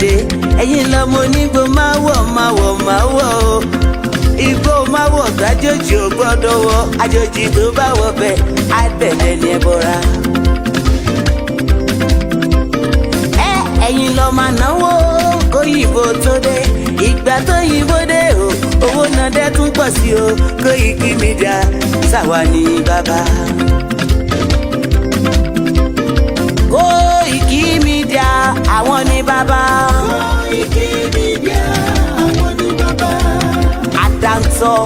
dé ẹ̀yin lọ́mọ onígbò máa wọ̀ igbó máa wọ̀ gbàjòjì ò gbọ́dọ̀ wọ̀ àjòjì tó bá wọ̀ bẹ́ẹ̀ á tẹ̀lé ní ẹbọra. ẹ̀yin lọ máa náwó kóyìnbó tó dé ìgbà tó yìnbó dé o owó náà dẹ́ tún pọ̀ sí o Koiki Media ṣàwa ní bàbá. Koiki Media àwọn ní bàbá. Koiki Media àwọn ní bàbá. Àdáńtọ́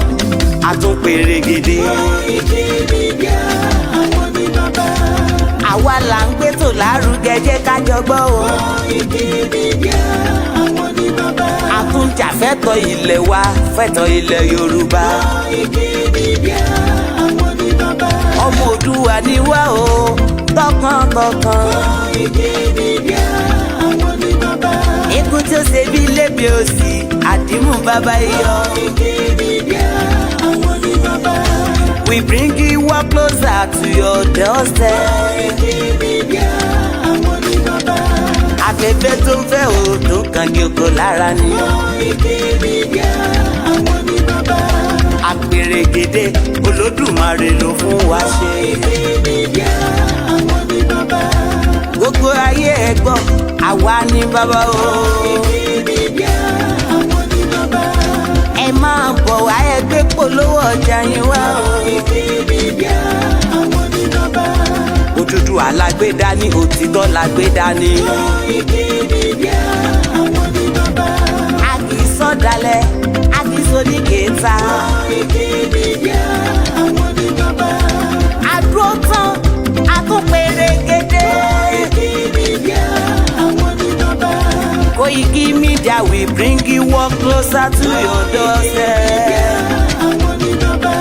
àtúnpèrègèdè. Koiki Media àwọn ní bàbá. Àwa là ń gbé tò lárugẹ jẹ́ ká jọ gbọ́ o. Koiki Media àwọn ní bàbá. Àtúnjàfẹ́tọ̀ ilẹ̀ wa fẹ́tọ̀ ilẹ̀ Yorùbá. Koiki Media àwọn ní bàbá. Ọmọ Oòduà ni wá o tọkàntọkàn. Koiki Media àwọn ní bàbá. Ikú tí ó ṣe bí lébi òsì àdìmú bàbá iyọ̀. Koiki Media àwọn ní bàbá. We bring you up closer to your doorstep. Koiki Media àwọn ní bàbá. Afẹ́fẹ́ tó ń fẹ́ o tó ń kan kí oko lára ni. Koiki Media àwọn ní bàbá. Àpèrègèdè Olódùmarè ló fún wa ṣe. Koiki Media àwọn ní bàbá. Gbogbo ayé ẹ gbọ́ àwa ní bàbá o. Koiki Media àwọn ní bàbá. Ẹ máa bọ̀ wá ẹgbẹ́ polówó ọjà yín wá o. Koiki Media àwọn ní bàbá. Òdúdúwà lágbédá ní òtítọ́ lágbédá ní. Koiki Media àwọn ní bàbá. A kì í sọ̀dálẹ̀ a kì í sọ̀dí kẹta. Koiki Media àwọn ní bàbá. Àdúró tán àtúnpèrègèdè. Koiki Media àwọn ní bàbá. Koiki Media we bring you up closer to your doorstep. Àwọn ní bàbá.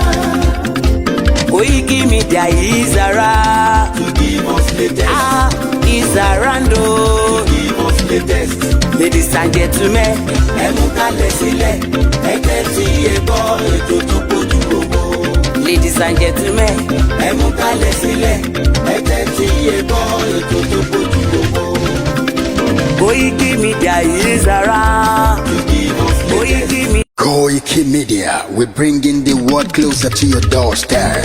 Koiki Media is around. To give us latest. Is around o. To give us latest. Ladies and gentlemen, ẹ mú kalẹ̀ sílẹ̀, ẹ tẹ́tí ẹ gbọ́ ètò tó kojú gbogbo. Ladies and gentlemen, ẹ mú kalẹ̀ sílẹ̀, ẹ tẹ́tí ẹ gbọ́ ètò tó kojú gbogbo. Koiki Media is around. To give us latest. Koiki Media, we're bringing the world closer to your doorstep.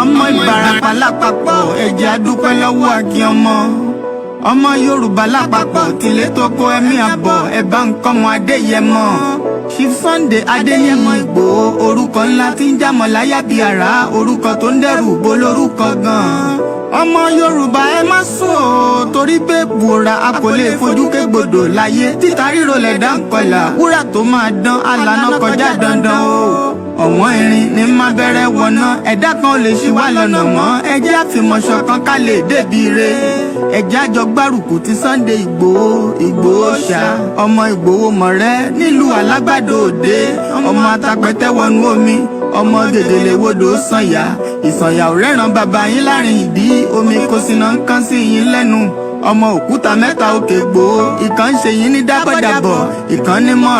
Ọmọ Ìbàràpá lápapọ̀ ẹ̀jẹ̀ adúpẹ́ lọ́wọ́ àkí ọmọ Yorùbá lápapọ̀ tìlé tó kó ẹ̀mí àbọ̀ ẹ̀bá nǹkan mọ́ Adéyẹmọ Chief Sunday Adéyẹmọ Ìgbòho orúkọ ńlá tí ń jámọ̀ láyà bí àrá orúkọ tó ń dẹrù bo lórúkọ gan-an. Ọmọ Yorùbá ẹ má sùn o torí pé bùrà a kò lè fojú kégbodò láyé títa ríro lẹ̀dá ń kọlà wúrà tó máa dán alànà kọjá dandan o. Ọ̀wọ́n irin ní má bẹ̀rẹ̀ wọ̀nà ẹ̀dá kan ò lè ṣì wá lọ́nà mọ́ ẹjẹ́ àfìmọ̀ṣọ̀ kan ká lè débi re ẹjẹ́ àjọ gbárùkù ti Sunday Ìgbòho ṣá ọmọ Ìgbòho mọ̀rẹ́ nílùú Alágbàdo Òde ọmọ atapẹ̀tẹ̀ wọnú omi ọmọ gèdèlè wodò sànyà ìsànyà ò rẹ́ràn bàbá yín láàrin ìdí omi kò sínà ń kán sí yín lẹ́nu ọmọ òkúta mẹ́ta òkè Ìgbòho ìkan ń ṣe yín ní dábọ̀dàbọ̀ ìkan ní mọ́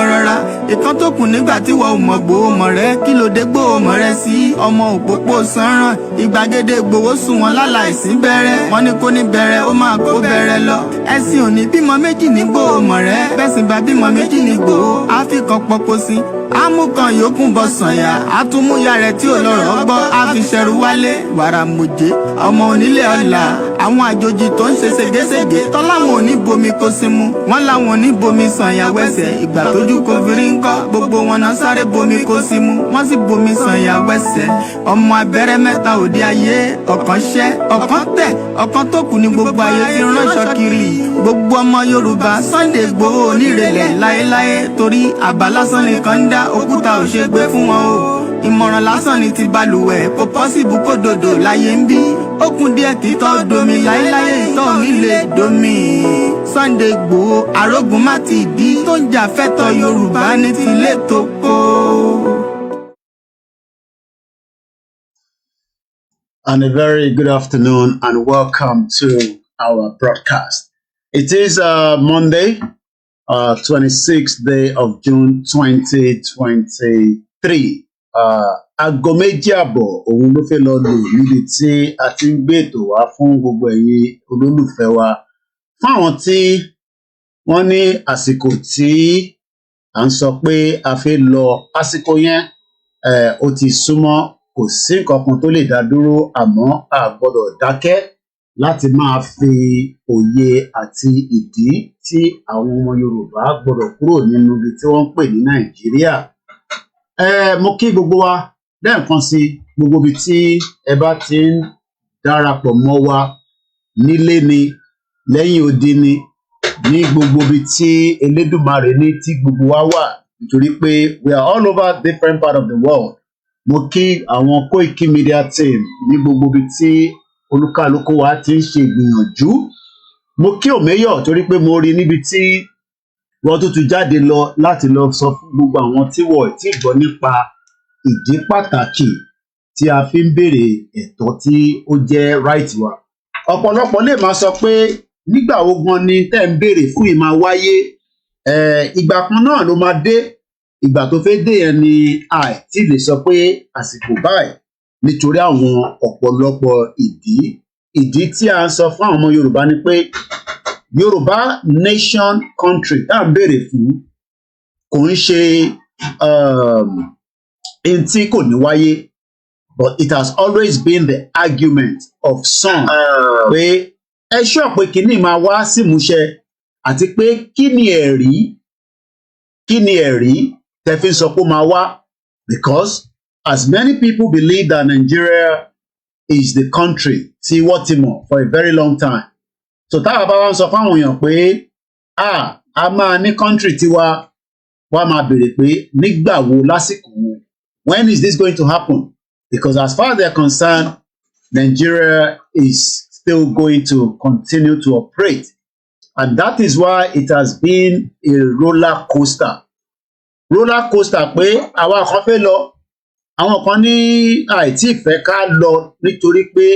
rọra ìkan tó kù nígbà tí wọ́n ò mọ̀ Ìgbòho mọ̀rẹ́ kí ló dé Ìgbòho mọ̀rẹ́ sí ọmọ òpópó sanran ìgbàgede Ìgbòho sùn wọn láláìsí bẹ̀rẹ̀ wọn ní kó ní bẹ̀rẹ̀ ó máa kó bẹ̀rẹ̀ lọ ẹ̀sìn òní bímọ méjì ní Ìgbòho mọ̀rẹ́ bẹ́sìn bá bímọ méjì ní Ìgbòho àfikàn pọpọ sí amúkan yòókù bọ sànyà àtúmúyà rẹ̀ tí ò lọ́rọ̀ gbọ́ àfiṣẹrù wálé wàrà mòjé ọmọ onílé ọlà àwọn àjòjì tó ń ṣe ségesège tọ́láwọn ò ní bomi kó símú wọ́n láwọn ò ní bomi sànyà wẹ́sẹ̀ ìgbà tójú kò fi rí ń ńkọ́ gbogbo wọn náà sáré bomi kó sí mu wọ́n sì bomi sàn ìyàwó ẹsẹ̀ ọmọ abẹ́rẹ́ mẹ́ta òde ayé ọ̀kan ṣẹ́ ọ̀kan tẹ̀ ọ̀kan tó kù ní gbogbo ayé ti ránṣọ kiri gbogbo ọmọ Yorùbá Sunday Igboho onírèlẹ̀ láéláé torí àbá lásán nìkan ń dá òkúta ò ṣe gbé fún wọn o ìmọ̀ràn lásán ni ti balùwẹ̀ kò pọ́sibú kó dòdò láyé ń bí ó kún díẹ̀ títọ́ domi láéláyé ìtọ́ mi lè domi Sunday Igboho arógun má ti dí tó ń jà fẹ́tọ̀ Yorùbá ní tilé tó kó. And a very good afternoon and welcome to our broadcast. It is Monday, 26th day of June 2023. Aago méjì àbọ̀ òun ló fẹ́ lọ lò níbi tí a ti ń gbé ètò wá fún gbogbo ẹ̀yin olólùfẹ́ wa. Fún àwọn tí wọ́n ní àsìkò tí à ń sọ pé a fẹ́ lọ àsìkò yẹn ó ti súnmọ́ kò sí nǹkan kan tó lè dá dúró àmọ́ a gbọ́dọ̀ dákẹ́ láti máa fi òye àti ìdí tí àwọn ọmọ Yorùbá gbọ́dọ̀ kúrò nínú ibi tí wọ́n ń pè ní Nàìjíríà. Mo kí gbogbo wa lẹ́ẹ̀kan sí gbogbo ibi tí ẹ bá ti ń darapọ̀ mọ́ wa nílé ni lẹ́yìn odi ni ní gbogbo ibi tí Elédùmarè ní tí gbogbo wa wà nítorí pé we are all over different part of the world. Mo kí àwọn Koiki Media team ní gbogbo ibi tí olúkálùkù wa ti ń ṣe ìgbìyànjú. Mo kí Òmẹ́yọ̀ torí pé mo rí níbi tí wọ́n tún jáde lọ láti lọ sọ fún gbogbo àwọn tí wọ́n ti gbọ́ nípa ìdí pàtàkì tí a fi ń béèrè ẹ̀tọ́ tí ó jẹ́ right wa. Ọ̀pọ̀lọpọ̀ lè máa sọ pé nígbà wo gan ni tẹ́ ń béèrè fún ìmá wáyé ìgbà kan náà ló máa dé ìgbà tó fẹ́ dé yẹn ni àìtí lè sọ pé àsìkò báyìí nítorí àwọn ọ̀pọ̀lọpọ̀ ìdí tí a ń sọ fún àwọn ọmọ Yorùbá ni pé Yorùbá nation country tá à ń béèrè fún kò ń ṣe in tí kò ní wáyé but it has always been the argument of some pé ẹ ṣọ́ pé kíní máa wá símúṣẹ àti pé kí ni ẹ̀rí tẹ́ fi ń sọ pé máa wá because as many people believe that Nigeria is the country tí wọ́n ti mọ̀ for a very long time. So táwa bá wá ń sọ fáwọn èèyàn pé a máa ní country tiwa wá máa béèrè pé nígbà wo lásìkò wo when is this going to happen? Because as far as they're concerned, Nigeria is still going to continue to operate. And that is why it has been a roller coaster. Roller coaster pé àwa kan fẹ́ lọ, àwọn kan ní àìtí ìfẹ́ ká lọ nítorí pé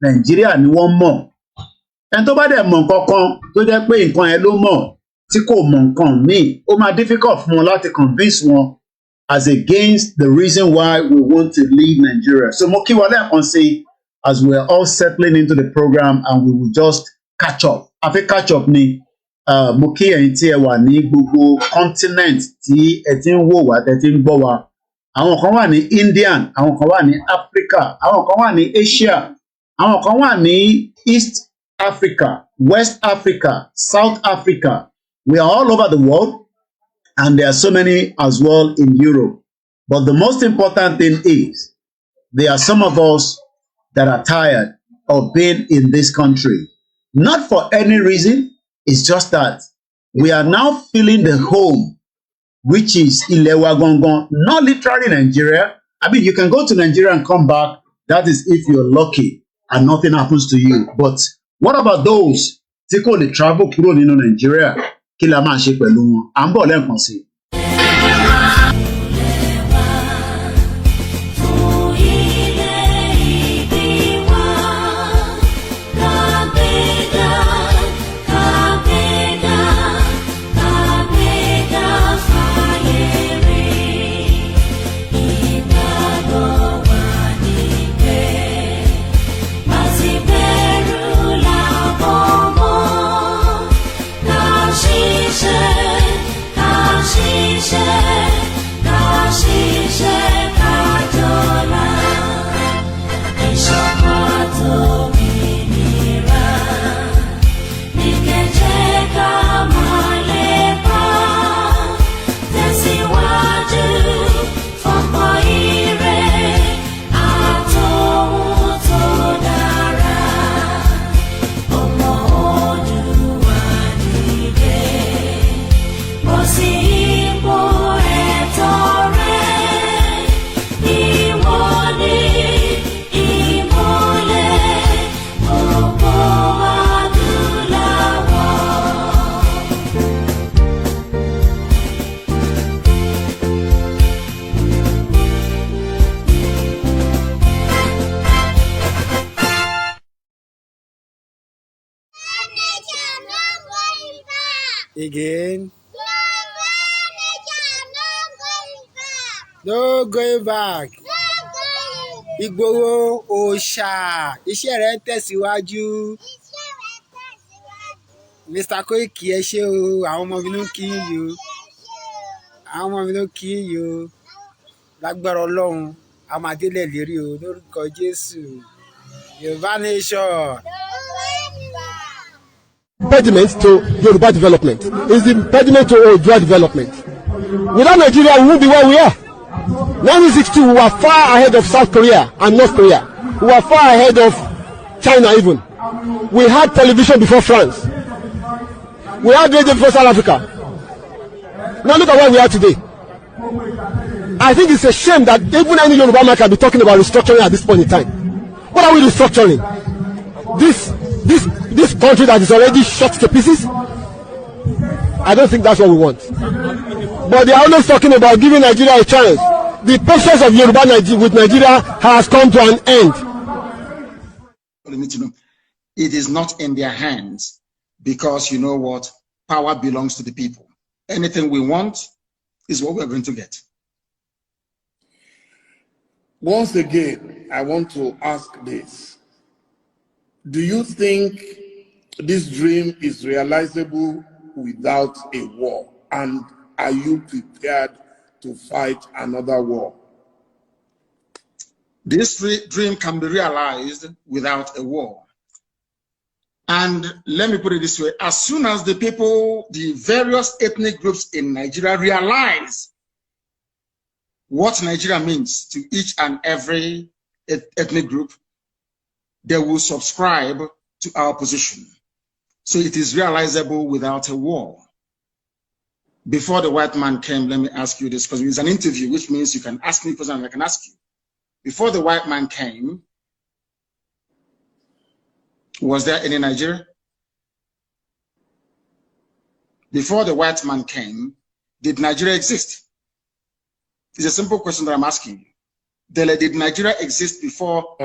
Nàìjíríà ni wọ́n mọ̀. Ẹni tó bá dẹ̀ mọ̀ nǹkan kan tó jẹ́ pé nǹkan yẹn ló mọ̀ tí kò mọ̀ nǹkan míì, ó máa difficult fún wọn láti convince wọn as against the reason why we want to leave Nigeria. So mo kí wa lẹ́ẹ̀kan sí as we are all settling into the program and we will just catch up. A fẹ́ catch up ni mo kí ẹ̀yin tí ẹ wà ní gbogbo continent tí ẹ ti ń wò wá tẹ́ ti ń gbọ́ wa. Àwọn kan wà ní Indian, àwọn kan wà ní Africa, àwọn kan wà ní Asia, àwọn kan wà ní East Africa, West Africa, South Africa. We are all over the world and there are so many as well in Europe. But the most important thing is there are some of us that are tired of being in this country. Not for any reason, it's just that we are now feeling the home, which is Ilewa Gongon, not literally Nigeria. I mean, you can go to Nigeria and come back. That is if you're lucky and nothing happens to you. But what about those tí kò lè travel kúrò nínú Nigeria? Kí la máa ṣe pẹ̀lú wọn? À ń bọ̀ lẹ́ẹ̀kan sí i. She again. No going back. Ìgbòho òòṣà iṣẹ́ rẹ̀ ń tẹ̀síwájú. Mr. Koiki ẹ ṣé o, àwọn ọmọ mi ló ń kí yín o. Àwọn ọmọ mi ló ń kí yín o. Lágbára Ọlọ́run, a máa délẹ̀ lérí o lórúkọ Jésù. Yorùbá nation. Impediment to Yoruba development. It's the impediment to Oodua development. Without Nigeria, we won't be where we are. 1962, we were far ahead of South Korea and North Korea. We were far ahead of China even. We had television before France. We had radio before South Africa. Now look at where we are today. I think it's a shame that even any Yoruba man can be talking about restructuring at this point in time. What are we restructuring? This country that is already shot to pieces? I don't think that's what we want. But they are always talking about giving Nigeria a chance. The patience of Yoruba with Nigeria has come to an end. It is not in their hands because you know what? Power belongs to the people. Anything we want is what we're going to get. Once again, I want to ask this. Do you think this dream is realizable without a war? And are you prepared to fight another war? This dream can be realized without a war. And let me put it this way, as soon as the people, the various ethnic groups in Nigeria realize what Nigeria means to each and every ethnic group, they will subscribe to our position. So it is realizable without a war. Before the white man came, let me ask you this, because it's an interview, which means you can ask me questions and I can ask you. Before the white man came, was there any Nigeria? Before the white man came, did Nigeria exist? It's a simple question that I'm asking you. Did Nigeria exist before?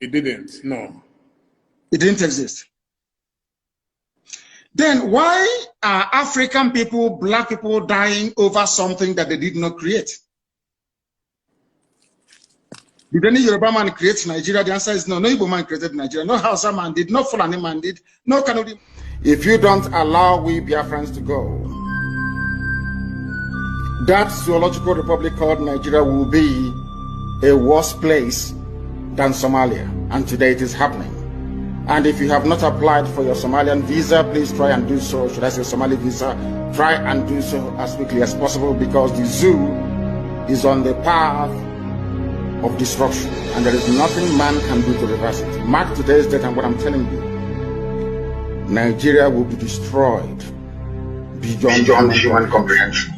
It didn't, no. It didn't exist. Then why are African people, black people dying over something that they did not create? Did any Yoruba man create Nigeria? The answer is no. No Igbo man created Nigeria. No Hausa man did. No Fulani man did. No Kanuri. If you don't allow we Biafrans to go, that zoological republic called Nigeria will be a worse place than Somalia. And today it is happening. And if you have not applied for your Somalian visa, please try and do so. Should I say Somali visa? Try and do so as quickly as possible, because the zoo is on the path of destruction, and there is nothing man can do to reverse it. Mark today's date and what I'm telling you. Nigeria will be destroyed beyond human comprehension.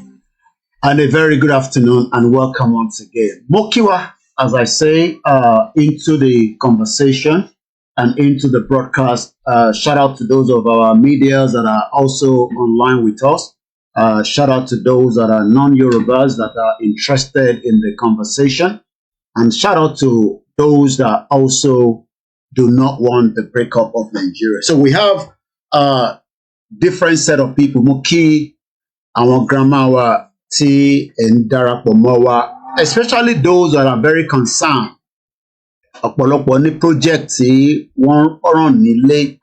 And a very good afternoon and welcome once again. Mokiwa, as I say, into the conversation and into the broadcast. Shout out to those of our medias that are also online with us. Shout out to those that are non-Yorubas that are interested in the conversation. And shout out to those that also do not want the breakup of Nigeria. So we have a different set of people. Muki, our grandma, T, and Darapomowa, especially those that are very concerned. Ọ̀pọ̀lọpọ̀ ní project tí wọ́n run nílé,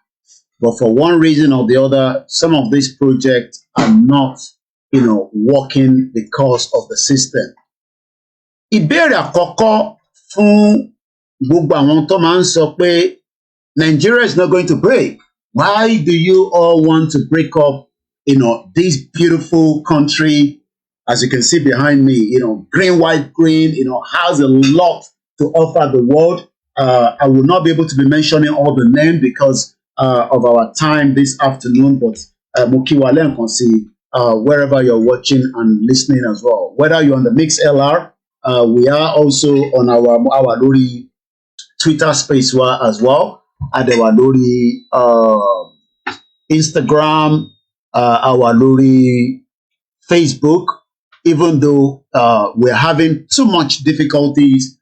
but for one reason or the other, some of these projects are not, working because of the system. Ìbéèrè àkọ́kọ́ fún gbogbo àwọn tó máa ń sọ pé Nigeria is not going to break. Why do you all want to break up, this beautiful country? As you can see behind me, green, white, green, has a lot to offer the world. I will not be able to be mentioning all the names because of our time this afternoon, but Mukiwale and Konsi, wherever you're watching and listening as well. Whether you're on the Mix LR, we are also on our Lori Twitter space as well, and our Lori Instagram, our Lori Facebook. Even though we're having too much difficulties,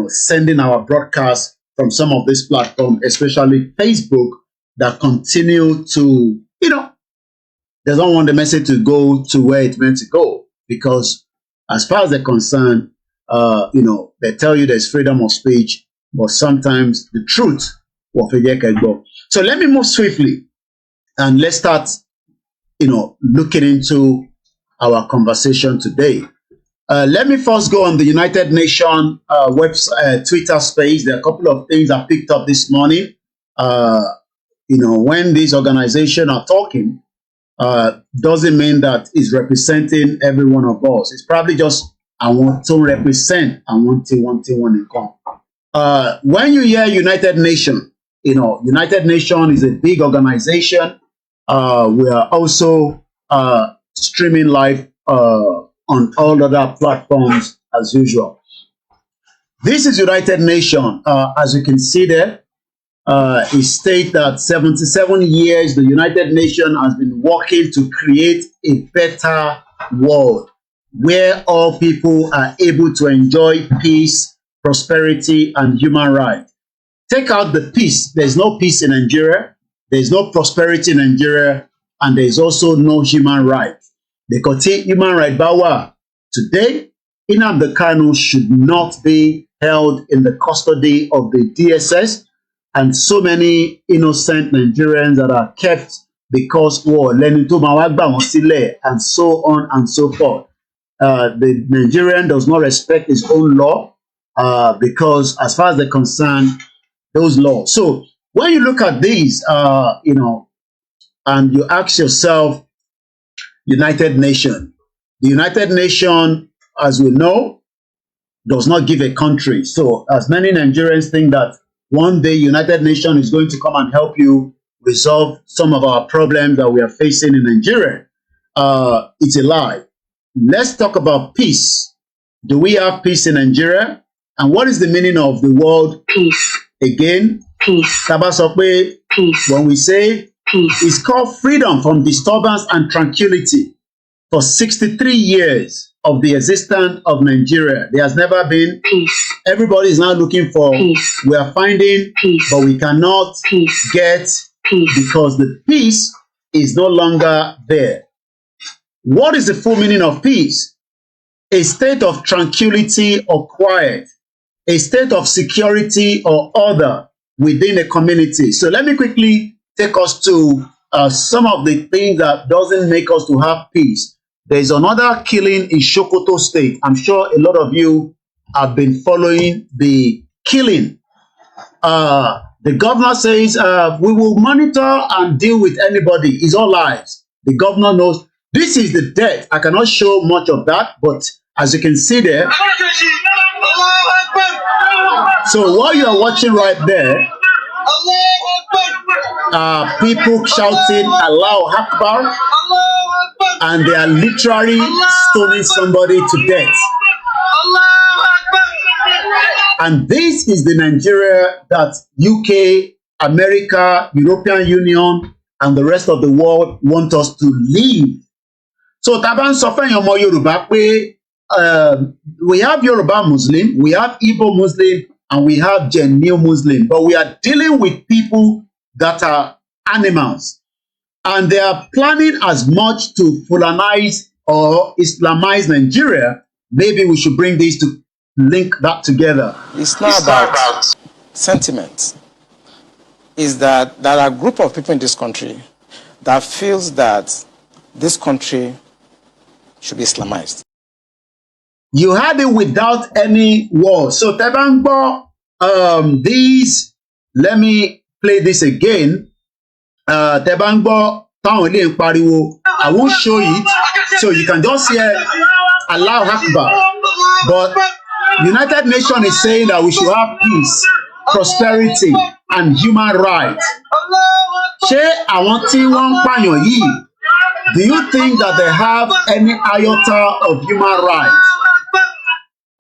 sending our broadcast from some of these platforms, especially Facebook, that continue to, they don't want the message to go to where it's meant to go, because as far as they're concerned, they tell you there's freedom of speech, but sometimes the truth will forget can go. So let me move swiftly and let's start, looking into our conversation today. Let me first go on the United Nations website, Twitter space. There are a couple of things I picked up this morning. When these organizations are talking, doesn't mean that it's representing every one of us. It's probably just I want to represent. I want to income. When you hear United Nations, United Nations is a big organization. We are also streaming live on all other platforms as usual. This is United Nations. As you can see there, it states that 77 years the United Nations has been working to create a better world where all people are able to enjoy peace, prosperity, and human rights. Take out the peace. There's no peace in Nigeria. There's no prosperity in Nigeria. And there's also no human rights. Because human rights power today, Nnamdi Kanu should not be held in the custody of the DSS, and so many innocent Nigerians that are kept because and so on and so forth. The Nigerian does not respect his own law because as far as they're concerned, those laws. So when you look at these, and you ask yourself, United Nations. The United Nations, as we know, does not give a country. So as many Nigerians think that one day United Nations is going to come and help you resolve some of our problems that we are facing in Nigeria, it's a lie. Let's talk about peace. Do we have peace in Nigeria? And what is the meaning of the word peace? Again, peace. Peace. When we say peace, it's called freedom from disturbance and tranquility. For 63 years of the existence of Nigeria, there has never been peace. Everybody is now looking for peace. We are finding peace, but we cannot get peace because the peace is no longer there. What is the full meaning of peace? A state of tranquility or quiet, a state of security or order within a community. So let me quickly take us to some of the things that doesn't make us to have peace. There's another killing in Sokoto State. I'm sure a lot of you have been following the killing. The governor says, we will monitor and deal with anybody. It's all lies. The governor knows. This is the death. I cannot show much of that, but as you can see there. So what you are watching right there, people shouting Allahu Akbar, and they are literally stoning somebody to death. And this is the Nigeria that UK, America, European Union, and the rest of the world want us to live. So Taban Sofen Yomo Yoruba, we have Yoruba Muslim, we have Igbo Muslim, and we have genuine Muslim. But we are dealing with people that are animals. And they are planning as much to Fulanize or Islamize Nigeria. Maybe we should bring this to link that together. It's not about sentiment. It's that there are a group of people in this country that feels that this country should be Islamized. You had it without any war. So Tebangbo, let me play this again. Tebangbo, I won't show it, so you can just hear Allahu Akbar. But United Nations is saying that we should have peace, prosperity, and human rights. Do you think that they have any iota of human rights?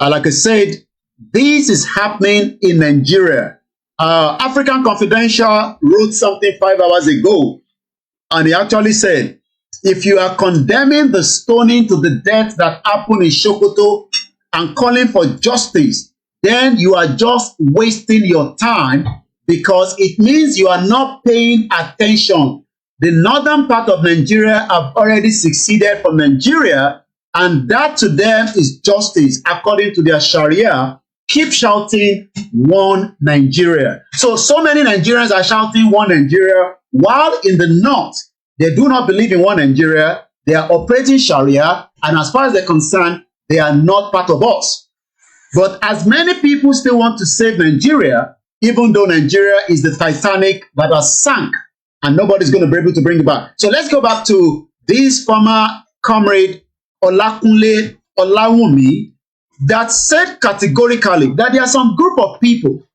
Like I said, this is happening in Nigeria. African Confidential wrote something 5 hours ago, and he actually said, if you are condemning the stoning to the death that happened in Sokoto and calling for justice, then you are just wasting your time, because it means you are not paying attention The northern part of Nigeria have already seceded from Nigeria, and that to them is justice according to their Sharia. Keep shouting one Nigeria. So many Nigerians are shouting one Nigeria, while in the north, they do not believe in one Nigeria. They are operating Sharia, and as far as they're concerned, they are not part of us. But as many people still want to save Nigeria, even though Nigeria is the Titanic that has sank, and nobody's going to be able to bring it back. So let's go back to this former comrade Olakunle Olawunmi that said categorically that there are some group of people,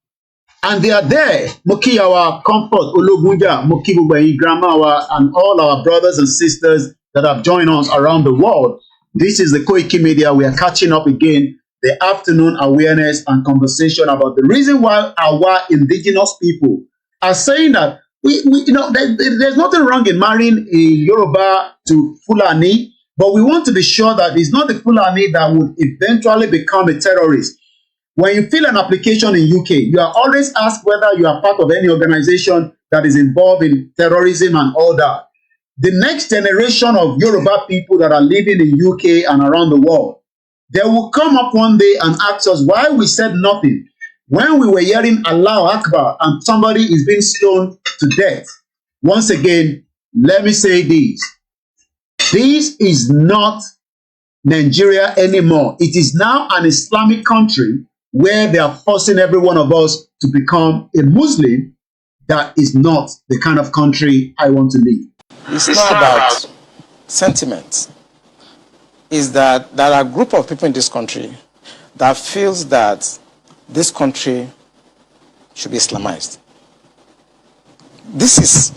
and they are there. Moki our comfort Ologunja, Moki Bubayi Grandma, and all our brothers and sisters that have joined us around the world. This is the Koiki Media. We are catching up again. The afternoon awareness and conversation about the reason why our indigenous people are saying that there's nothing wrong in marrying a Yoruba to Fulani, but we want to be sure that it's not the Fulani that would eventually become a terrorist. When you fill an application in UK, you are always asked whether you are part of any organization that is involved in terrorism and all that. The next generation of Yoruba people that are living in UK and around the world, they will come up one day and ask us why we said nothing when we were hearing Allahu Akbar and somebody is being stoned to death. Once again, let me say this. This is not Nigeria anymore. It is now an Islamic country where they are forcing every one of us to become a Muslim. That is not the kind of country I want to live. It's not about sentiment. Is that there are a group of people in this country that feels that this country should be Islamized. This is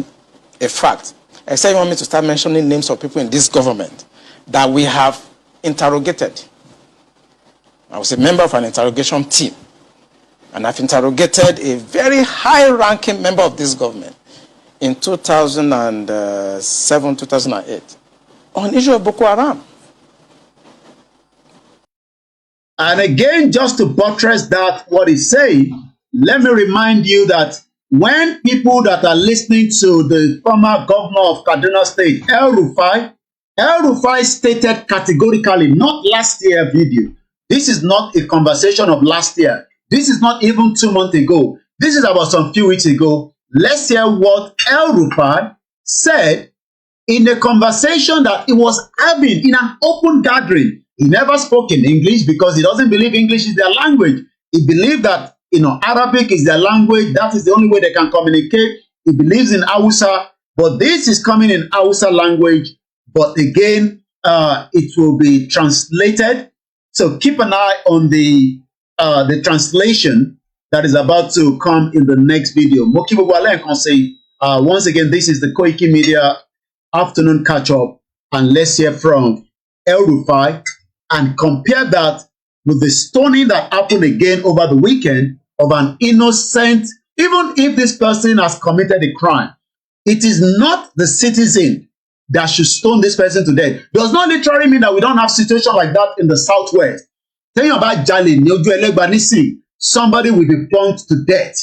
a fact. Except you want me to start mentioning names of people in this government that we have interrogated. I was a member of an interrogation team, and I've interrogated a very high-ranking member of this government in 2007, 2008 on issue of Boko Haram. And again, just to buttress that, what he's saying, let me remind you that when people that are listening to the former governor of Kaduna State, El Rufai stated categorically, not last year video. This is not a conversation of last year. This is not even 2 months ago. This is about some few weeks ago. Let's hear what El Rufai said in a conversation that he was having in an open gathering. He never spoke in English because he doesn't believe English is their language. He believed that, Arabic is their language. That is the only way they can communicate. He believes in Hausa, but this is coming in Hausa language. But again, it will be translated. So keep an eye on the translation that is about to come in the next video. Once again, this is the Koiki Media afternoon catch-up, and let's hear from El Rufai and compare that with the stoning that happened again over the weekend of an innocent, even if this person has committed a crime. It is not the citizen that should stone this person to death. Does not literally mean that we don't have situations like that in the Southwest. Tell you about Jali, somebody will be burned to death.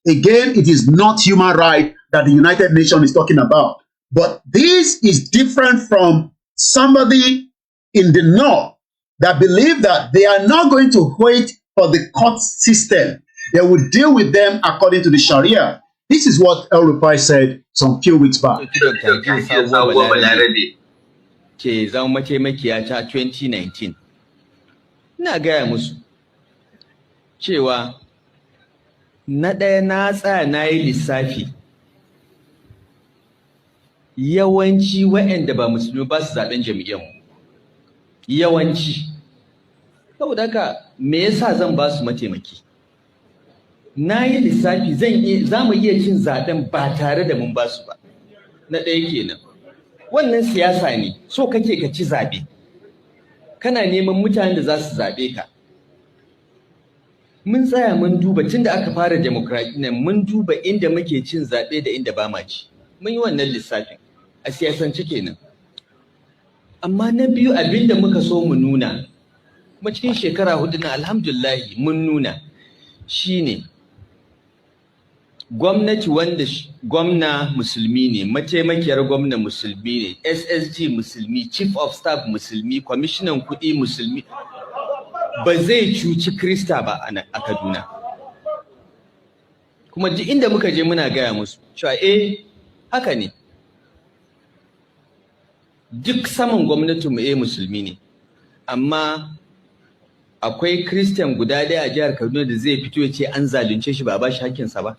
Again, it is not human right that the United Nations is talking about. But this is different from somebody in the north that believe that they are not going to wait for the court system. They will deal with them according to the Sharia. This is what El Rufai said some few weeks back. 2019. Ina gaya musu cewa na ɗaya na tsaya na yi lissafi yawanci waɗanda ba musulmi ba su zaɓen jami'anmu. Yawanci. Saboda haka me yasa zan ba su mataimaki? Na yi lissafi za mu iya cin zaɓen ba tare da mun ba su ba. Na ɗaya kenan. Wannan siyasa ne, so kake ka ci zaɓe. Kana neman mutanen da za su zaɓe ka. Mun tsaya mun duba tun da aka fara demokradiyya mun duba inda muke cin zaɓe da inda ba ma ci. Mun yi wannan lissafin a siyasance kenan. Amma na biyu abinda muka so mu nuna, kuma cikin shekara 4 na alhamdulillahi mun nuna, shine gwamnati wanda gwamna musulmi ne, mataimakiyar gwamna musulmi ne, SSG musulmi, chief of staff musulmi, kwamishinan kuɗi musulmi, ba zai cuci Krista ba a Kaduna. Kuma duk inda muka je muna gaya musu cewa haka ne. Duk saman gwamnatinmu musulmi ne, amma akwai Christian guda ɗaya a jihar Kaduna da zai fito ya ce an zalunce shi ba ba shi hakkinsa ba.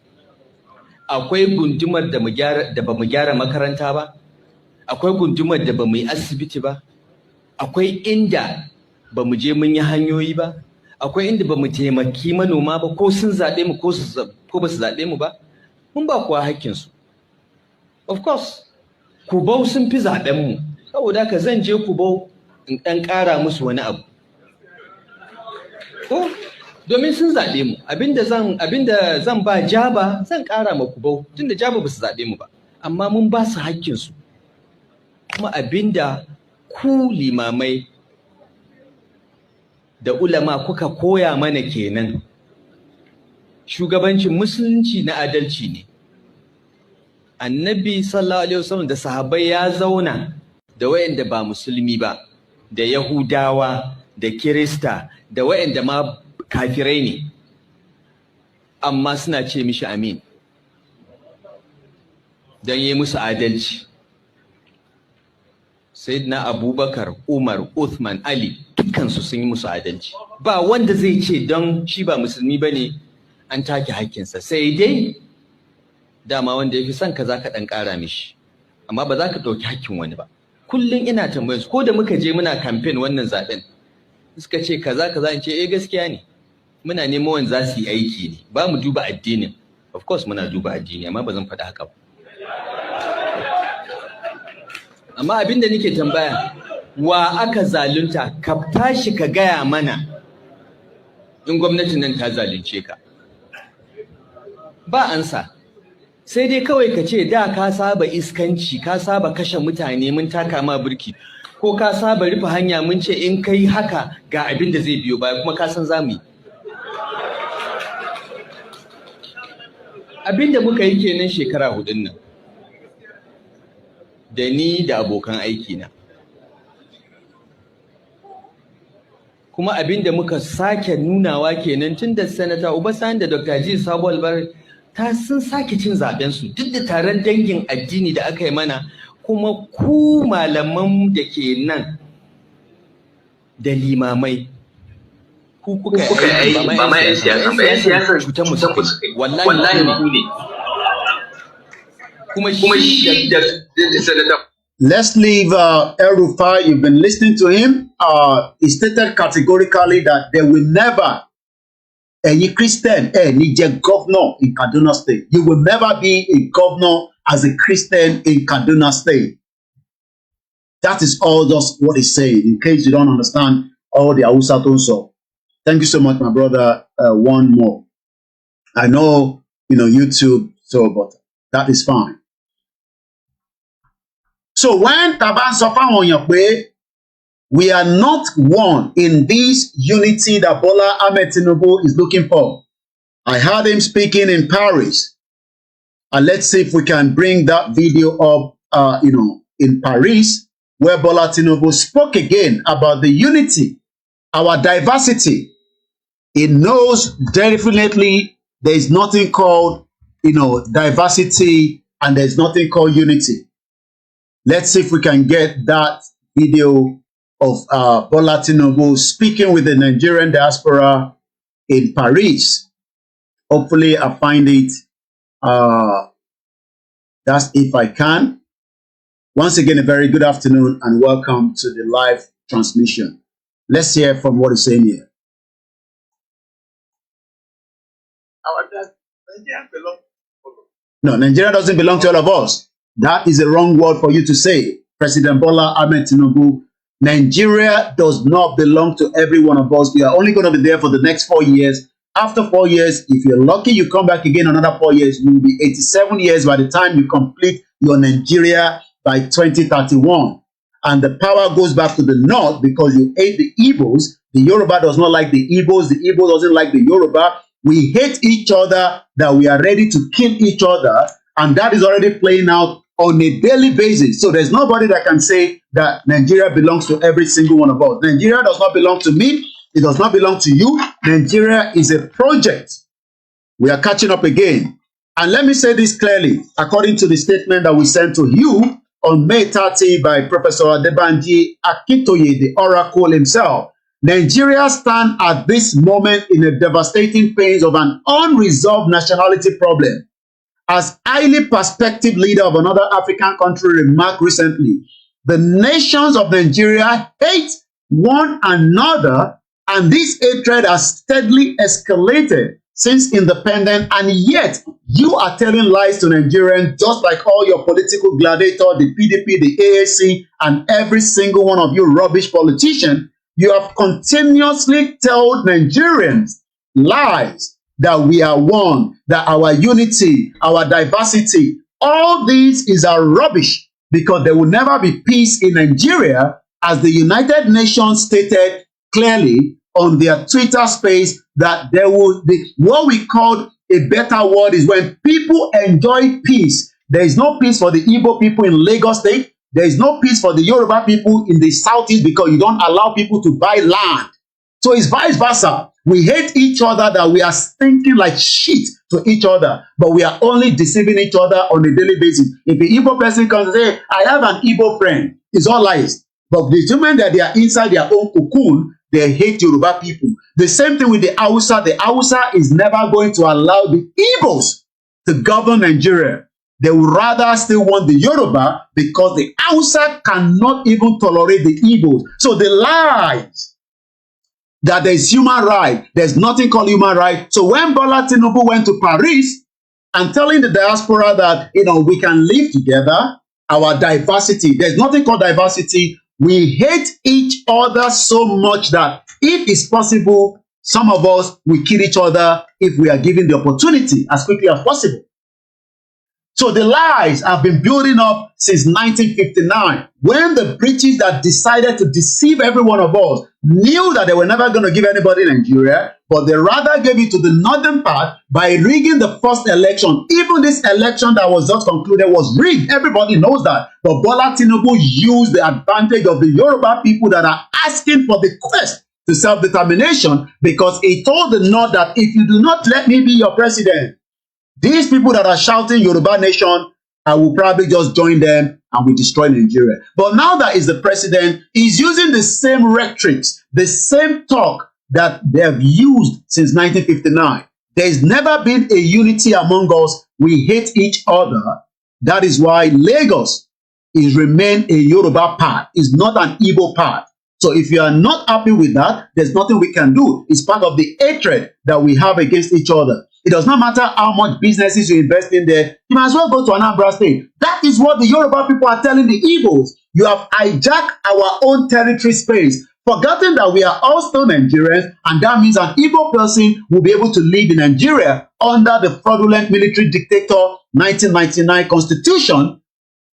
Akwai gundumar da ba mu gyara makaranta ba, akwai gundumar da ba mu yi asibiti ba, akwai inda ba mu je mun yi hanyoyi ba, akwai inda ba mu taimaki manoma ba, ko sun zaɓe mu ko ba su zaɓe mu ba, mun ba kuwa hakkinsu. Of course, Kubau sun fi zaɓen mu, saboda haka zan je Kubau in ɗan ƙara musu wani abu. Ko domin sun zaɓe mu, abinda zan ba Jaba zan ƙara ma Kubau, tunda Jaba ba su zaɓe mu ba, amma mun ba su hakkinsu. Kuma abinda ku limamai da ulama kuka koya mana kenan. Shugabancin musulunci na adalci ne. Annabi sallallahu alaihi wasallam da sahabbai ya zauna da wayanda ba musulmi ba, da Yahudawa, da Kirista, da wayanda ma kafirai ne, amma suna ce mishi amin don yi musu adalci. Sayyidina Abubakar, Umar, Uthman, Ali, dukkansu sun yi musu adalci. Ba wanda zai ce don shi ba musulmi ba ne an take hakkinsa, sai dai dama wanda ya fi son ka za ka ɗan ƙara mishi, amma ba za ka ɗauki hakkin wani ba. Kullum ina tambayar su, ko da muka je muna kamfen wannan zaɓen, suka ce kaza in ce gaskiya ne, muna neman wanda za su yi aiki ne, ba mu duba addinin. Of course muna duba addini, amma ba zan faɗi haka ba. Amma abin da nake tambaya, wa aka zalunta? Ka tashi ka gaya mana in gwamnatin nan ta zalunce ka. Ba ansa, sai dai kawai ka ce da ka saba iskanci, ka saba kashe mutane, mun taka ma burki, ko ka saba rufe hanya, mun ce in kai haka ga abin da zai biyo baya, kuma ka san za mu yi. Abin da muka yi kenan shekara 4 nan, da ni da abokan aikina. Kuma abin da muka sake nunawa kenan tun da Sanata Obasani da Dr. Ji Sabo Albar sun sake cin zaɓensu, duk da taron dangin addini da aka yi mana. Kuma ku malaman da ke nan da limamai, ku kuka yi aiki, ba ma yan siyasa cutar mu suka yi, wallahi ku ne. Kuma shi da Sanata. Let's leave El-Rufai. You've been listening to him. He stated categorically that they will never, any Christian, any governor in Kaduna State. You will never be a governor as a Christian in Kaduna State. That is all just what he's saying, in case you don't understand all the Hausa also. Thank you so much, my brother. One more. I know, YouTube, but that is fine. So when Taban Sofa, we are not one in this unity that Bola Ahmed Tinubu is looking for. I heard him speaking in Paris. And let's see if we can bring that video up, in Paris, where Bola Tinubu spoke again about the unity, our diversity. He knows definitely there is nothing called, diversity, and there's nothing called unity. Let's see if we can get that video of Bola Tinubu speaking with the Nigerian diaspora in Paris. Hopefully I find it. That's if I can. Once again, a very good afternoon and welcome to the live transmission. Let's hear from what he's saying here. No, Nigeria doesn't belong to all of us. That is a wrong word for you to say, President Bola Ahmed Tinubu. Nigeria does not belong to every one of us. We are only going to be there for the next 4 years. After 4 years, if you're lucky, you come back again another 4 years. You will be 87 years by the time you complete your Nigeria by 2031. And the power goes back to the north because you hate the Igbos. The Yoruba does not like the Igbos. The Igbo doesn't like the Yoruba. We hate each other, that we are ready to kill each other, and that is already playing out on a daily basis. So there's nobody that can say that Nigeria belongs to every single one of us. Nigeria does not belong to me. It does not belong to you. Nigeria is a project. We are catching up again. And let me say this clearly, according to the statement that we sent to you on May 30 by Professor Adebanji Akintoye, the oracle himself. Nigeria stands at this moment in a devastating phase of an unresolved nationality problem. As highly prospective leader of another African country remarked recently, the nations of Nigeria hate one another, and this hatred has steadily escalated since independence, and yet you are telling lies to Nigerians, just like all your political gladiators, the PDP, the AAC, and every single one of you rubbish politicians. You have continuously told Nigerians lies that we are one, that our unity, our diversity, all this is a rubbish, because there will never be peace in Nigeria, as the United Nations stated clearly on their Twitter space, that there will be what we call a better world is when people enjoy peace. There is no peace for the Igbo people in Lagos State. There is no peace for the Yoruba people in the Southeast, because you don't allow people to buy land. So it's vice versa. We hate each other, that we are stinking like shit to each other, but we are only deceiving each other on a daily basis. If an Igbo person comes and says, I have an Igbo friend, it's all lies. But the moment that they are inside their own cocoon, they hate Yoruba people. The same thing with the Hausa. The Hausa is never going to allow the Igbos to govern Nigeria. They would rather still want the Yoruba, because the Hausa cannot even tolerate the Igbos. So the lies that there's human right, there's nothing called human right. So when Bola Tinubu went to Paris and telling the diaspora that, we can live together, our diversity, there's nothing called diversity. We hate each other so much that if it's possible, some of us will kill each other if we are given the opportunity as quickly as possible. So the lies have been building up since 1959, when the British that decided to deceive every one of us knew that they were never going to give anybody Nigeria, but they rather gave it to the northern part by rigging the first election. Even this election that was just concluded was rigged. Everybody knows that. But Bola Tinubu used the advantage of the Yoruba people that are asking for the quest to self-determination, because he told the North that if you do not let me be your president, these people that are shouting Yoruba nation, I will probably just join them and we destroy Nigeria. But now that he's the president, he's using the same rhetoric, the same talk that they have used since 1959. There's never been a unity among us. We hate each other. That is why Lagos is remain a Yoruba part. It's not an Igbo part. So if you are not happy with that, there's nothing we can do. It's part of the hatred that we have against each other. It does not matter how much businesses you invest in there. You might as well go to Anambra State. That is what the Yoruba people are telling the Igbos. You have hijacked our own territory space, forgetting that we are all still Nigerians, and that means an Igbo person will be able to live in Nigeria under the fraudulent military dictator 1999 constitution,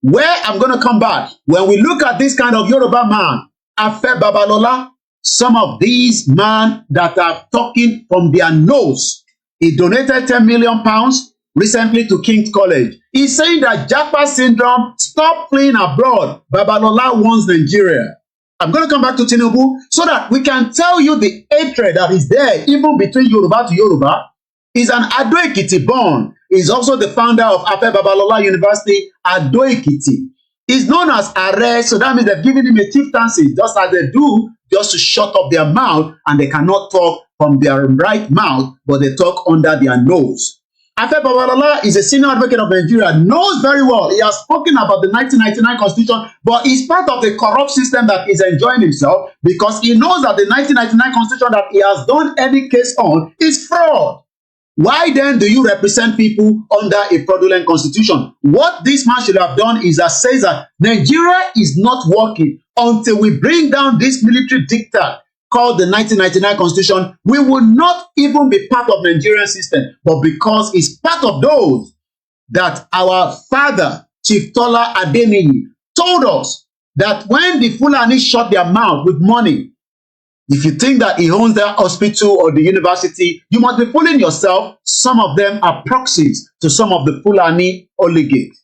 where I'm going to come back. When we look at this kind of Yoruba man, Afe Babalola, some of these men that are talking from their nose, he donated 10 million pounds recently to King's College. He's saying that Japa syndrome, stop fleeing abroad. Babalola wants Nigeria. I'm going to come back to Tinubu so that we can tell you the hatred that is there, even between Yoruba to Yoruba. He's an Ado Ekiti born. He's also the founder of Afe Babalola University, Ado Ekiti. He's known as Are, so that means they've given him a chieftaincy, just as they do, just to shut up their mouth, and they cannot talk from their right mouth, but they talk under their nose. Afe Babalola is a senior advocate of Nigeria, knows very well. He has spoken about the 1999 constitution, but he's part of the corrupt system that is enjoying himself, because he knows that the 1999 constitution that he has done any case on is fraud. Why then do you represent people under a fraudulent constitution? What this man should have done is that says that Nigeria is not working until we bring down this military diktat called the 1999 constitution. We will not even be part of the Nigerian system, but because it's part of those that our father, Chief Tola Adeniyi, told us that when the Fulani shut their mouth with money, If you think that he owns that hospital or the university, you must be fooling yourself. Some of them are proxies to some of the Fulani oligarchs.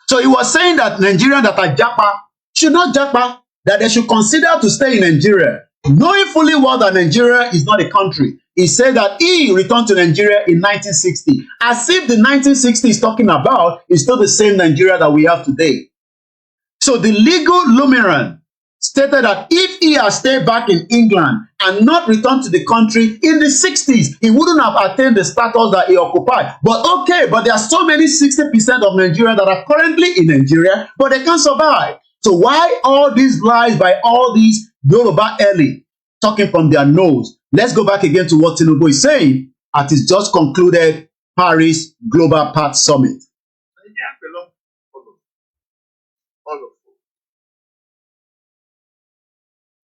So he was saying that Nigerians that are japa should not japa, that they should consider to stay in Nigeria, knowing fully well that Nigeria is not a country. He said that he returned to Nigeria in 1960, as if the 1960s he's talking about is still the same Nigeria that we have today. So the legal luminary stated that if he had stayed back in England and not returned to the country in the 60s, he wouldn't have attained the status that he occupied. But okay, but there are so many 60% of Nigerians that are currently in Nigeria, but they can't survive. So why all these lies by all these Yoruba elite talking from their nose? Let's go back again to what Tinubu is saying at his just concluded Paris Global Pact Summit.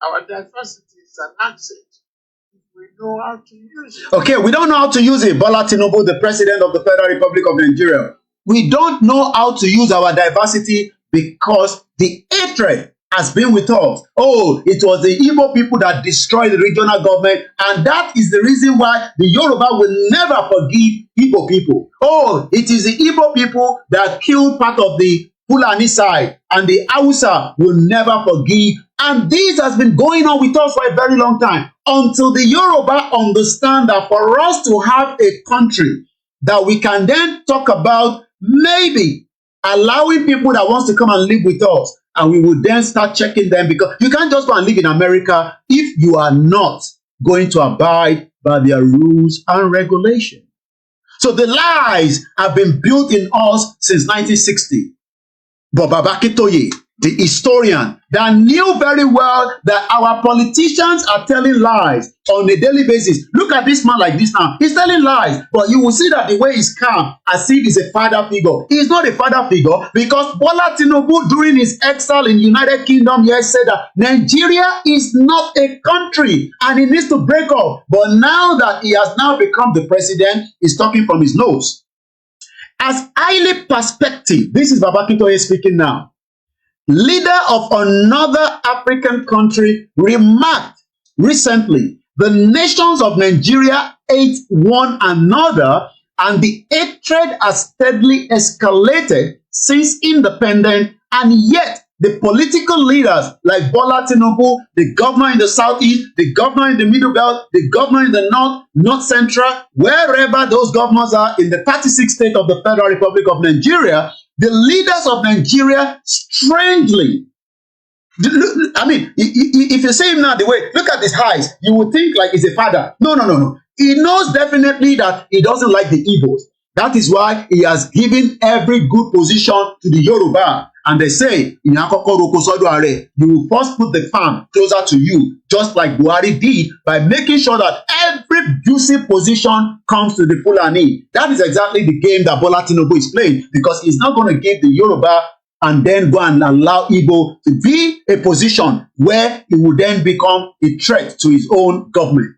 Our diversity is an asset if we know how to use it. Okay, we don't know how to use it. Bola Tinubu, the president of the Federal Republic of Nigeria. We don't know how to use our diversity because the hatred has been with us. Oh, it was the Igbo people that destroyed the regional government, and that is the reason why the Yoruba will never forgive Igbo people. Oh, it is the Igbo people that killed part of the Fulani side, and the Hausa will never forgive. And this has been going on with us for a very long time, until the Yoruba understand that for us to have a country that we can then talk about maybe allowing people that wants to come and live with us, and we will then start checking them, because you can't just go and live in America if you are not going to abide by their rules and regulations. So the lies have been built in us since 1960. But Baba Akintoye, the historian, that knew very well that our politicians are telling lies on a daily basis. Look at this man like this now. He's telling lies, but you will see that the way he's calm, as if he's a father figure. He's not a father figure, because Bola Tinubu, during his exile in United Kingdom, here said that Nigeria is not a country and it needs to break up. But now that he has now become the president, he's talking from his nose. As highly perspective, this is Baba Akintoye speaking now. Leader of another African country remarked recently, the nations of Nigeria hate one another, and the hatred has steadily escalated since independence, and yet the political leaders like Bola Tinubu, the governor in the southeast, the governor in the middle belt, the governor in the north, north central, wherever those governors are in the 36th state of the Federal Republic of Nigeria, the leaders of Nigeria strangely, I mean, if you see him now the way, look at his eyes, you would think like he's a father. No. He knows definitely that he doesn't like the Igbos. That is why he has given every good position to the Yoruba. And they say, you will first put the farm closer to you, just like Buhari did, by making sure that every abusive position comes to the Fulani. That is exactly the game that Bola Tinubu is playing, because he's not going to give the Yoruba and then go and allow Igbo to be a position where he will then become a threat to his own government.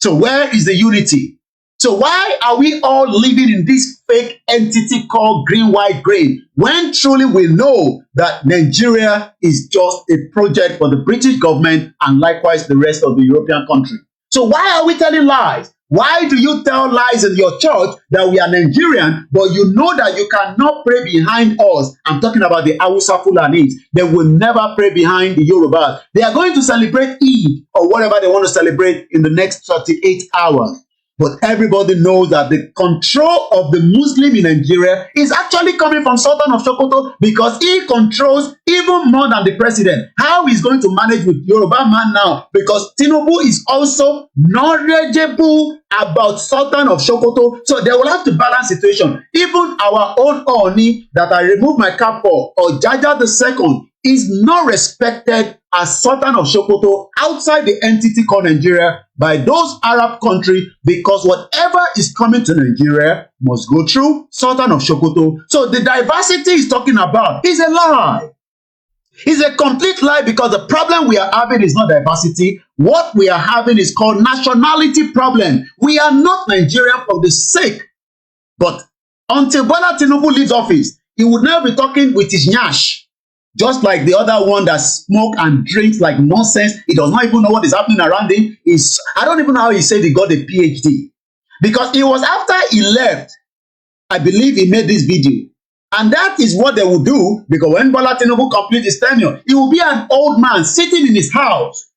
So where is the unity? So why are we all living in this fake entity called green, white, grey, when truly we know that Nigeria is just a project for the British government and likewise the rest of the European country? So why are we telling lies? Why do you tell lies in your church that we are Nigerian, but you know that you cannot pray behind us? I'm talking about the Hausa Fulanis. They will never pray behind the Yorubas. They are going to celebrate Eid or whatever they want to celebrate in the next 38 hours. But everybody knows that the control of the Muslim in Nigeria is actually coming from Sultan of Sokoto, because he controls even more than the president. How he's going to manage with Yoruba man now? Because Tinubu is also knowledgeable about Sultan of Sokoto, so they will have to balance situation. Even our own Oni that I remove my cap for, or Jaja II, is not respected as Sultan of Sokoto outside the entity called Nigeria by those Arab countries, because whatever is coming to Nigeria must go through Sultan of Sokoto. So the diversity he's talking about is a lie. It's a complete lie, because the problem we are having is not diversity. What we are having is called nationality problem. We are not Nigerian for the sake. But until Bola Tinubu leaves office, he would now be talking with his nyash. Just like the other one that smoke and drinks like nonsense. He does not even know what is happening around him. I don't even know how he said he got a PhD. Because it was after he left, I believe he made this video. And that is what they will do, because when Bola Tinubu completes his tenure, he will be an old man sitting in his house,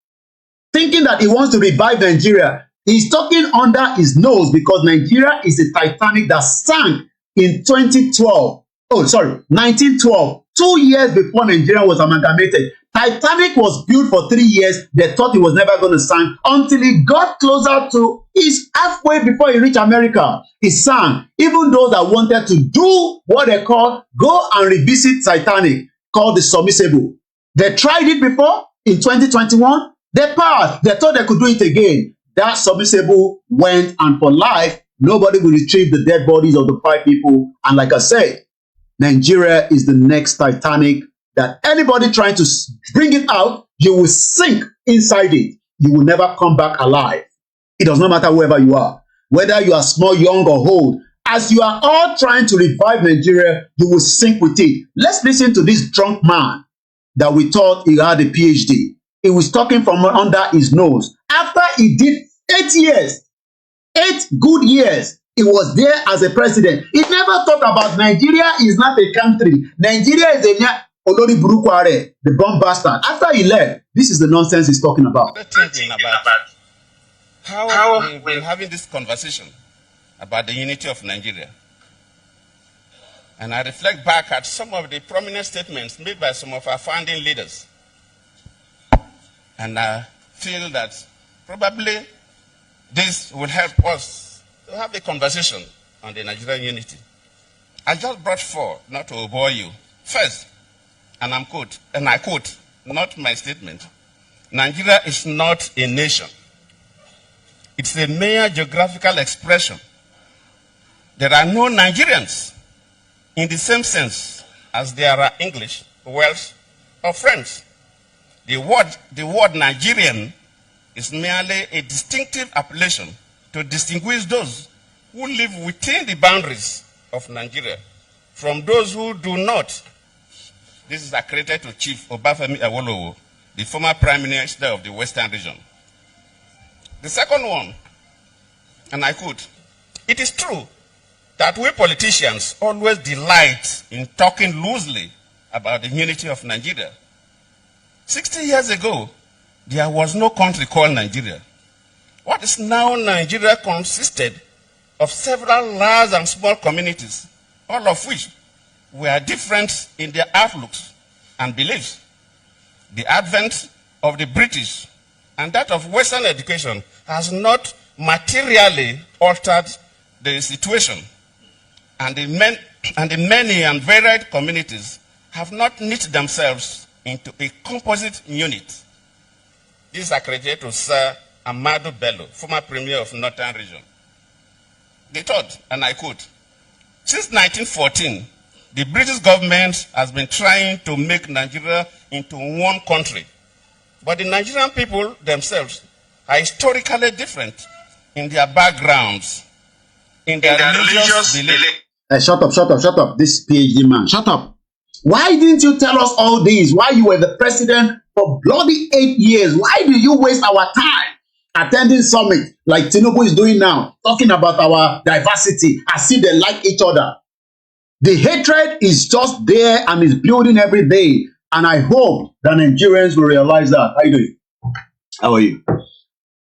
thinking that he wants to revive Nigeria. He's talking under his nose, because Nigeria is a Titanic that sank in 2012. Oh, sorry, 1912. 2 years before Nigeria was amalgamated. Titanic was built for 3 years. They thought it was never going to sink until it got closer to his halfway before he reached America. It sank. Even those that wanted to do what they call go and revisit Titanic, called the submersible. They tried it before in 2021. They passed. They thought they could do it again. That submersible went, and for life, nobody will retrieve the dead bodies of the 5 people. And like I said, Nigeria is the next Titanic that anybody trying to bring it out, you will sink inside it. You will never come back alive. It does not matter whoever you are, whether you are small, young, or old. As you are all trying to revive Nigeria, you will sink with it. Let's listen to this drunk man that we thought he had a PhD. He was talking from under his nose. After he did 8 years, 8 good years, he was there as a president. He never thought about Nigeria is not a country. Nigeria is a Olori Burukware, the bomb bastard. After he left, this is the nonsense he's talking about. Thinking about how we've been having this conversation about the unity of Nigeria. And I reflect back at some of the prominent statements made by some of our founding leaders. And I feel that probably this will help us to have a conversation on the Nigerian unity. I just brought 4, not to bore you. First, and I quote, not my statement, Nigeria is not a nation. It's a mere geographical expression. There are no Nigerians in the same sense as there are English, Welsh, or French. The word Nigerian is merely a distinctive appellation to distinguish those who live within the boundaries of Nigeria from those who do not. This is accredited to Chief Obafemi Awolowo, the former Prime Minister of the Western region. The second one, and I quote, it is true that we politicians always delight in talking loosely about the unity of Nigeria. 60 years ago, there was no country called Nigeria. What is now Nigeria consisted of several large and small communities, all of which were different in their outlooks and beliefs. The advent of the British and that of Western education has not materially altered the situation, and the many and varied communities have not knit themselves into a composite unit. This is accredited to Sir Amadu Bello, former Premier of Northern Region. The third, and I quote, since 1914, the British government has been trying to make Nigeria into one country. But the Nigerian people themselves are historically different in their backgrounds, in their religious beliefs. Shut up. This PhD man, shut up. Why didn't you tell us all this? Why you were the president for bloody 8 years? Why do you waste our time attending summit like Tinubu is doing now, talking about our diversity as if they like each other? The hatred is just there and is building every day. And I hope that Nigerians will realize that. How you doing? How are you?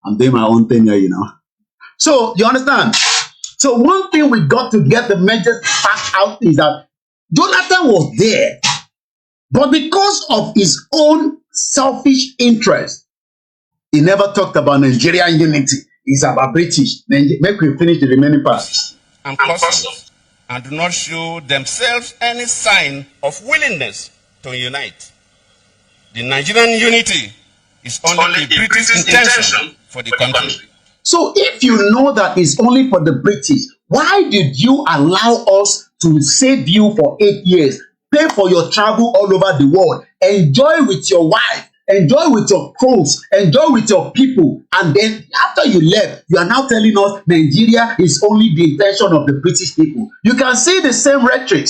I'm doing my own thing here, you know. So, you understand? So one thing we got to get the major fact out is that Jonathan was there, but because of his own selfish interest, he never talked about Nigerian unity. It's about British. Make we finish the remaining parts. And customs, and do not show themselves any sign of willingness to unite. The Nigerian unity is only the British intention for the country. So if you know that it's only for the British, why did you allow us to save you for 8 years, pay for your travel all over the world, enjoy with your wife, enjoy with your clothes, enjoy with your people, and then after you left, you are now telling us Nigeria is only the intention of the British people? You can see the same rhetoric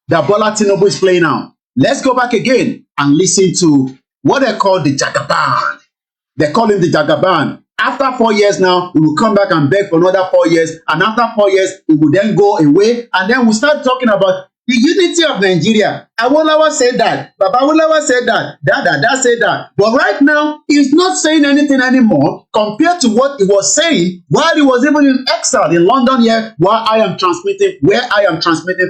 that Bola Tinubu is playing now. let's go back again and listen to what they call the Jagaban. They call him the Jagaban. After 4 years now, we will come back and beg for another 4 years. And after 4 years, we will then go away. And then we'll start talking about the unity of Nigeria. Awolowo said that. Baba Awolowo said that. Dada said that. But right now, he's not saying anything anymore compared to what he was saying while he was even in exile in London here, where I am transmitting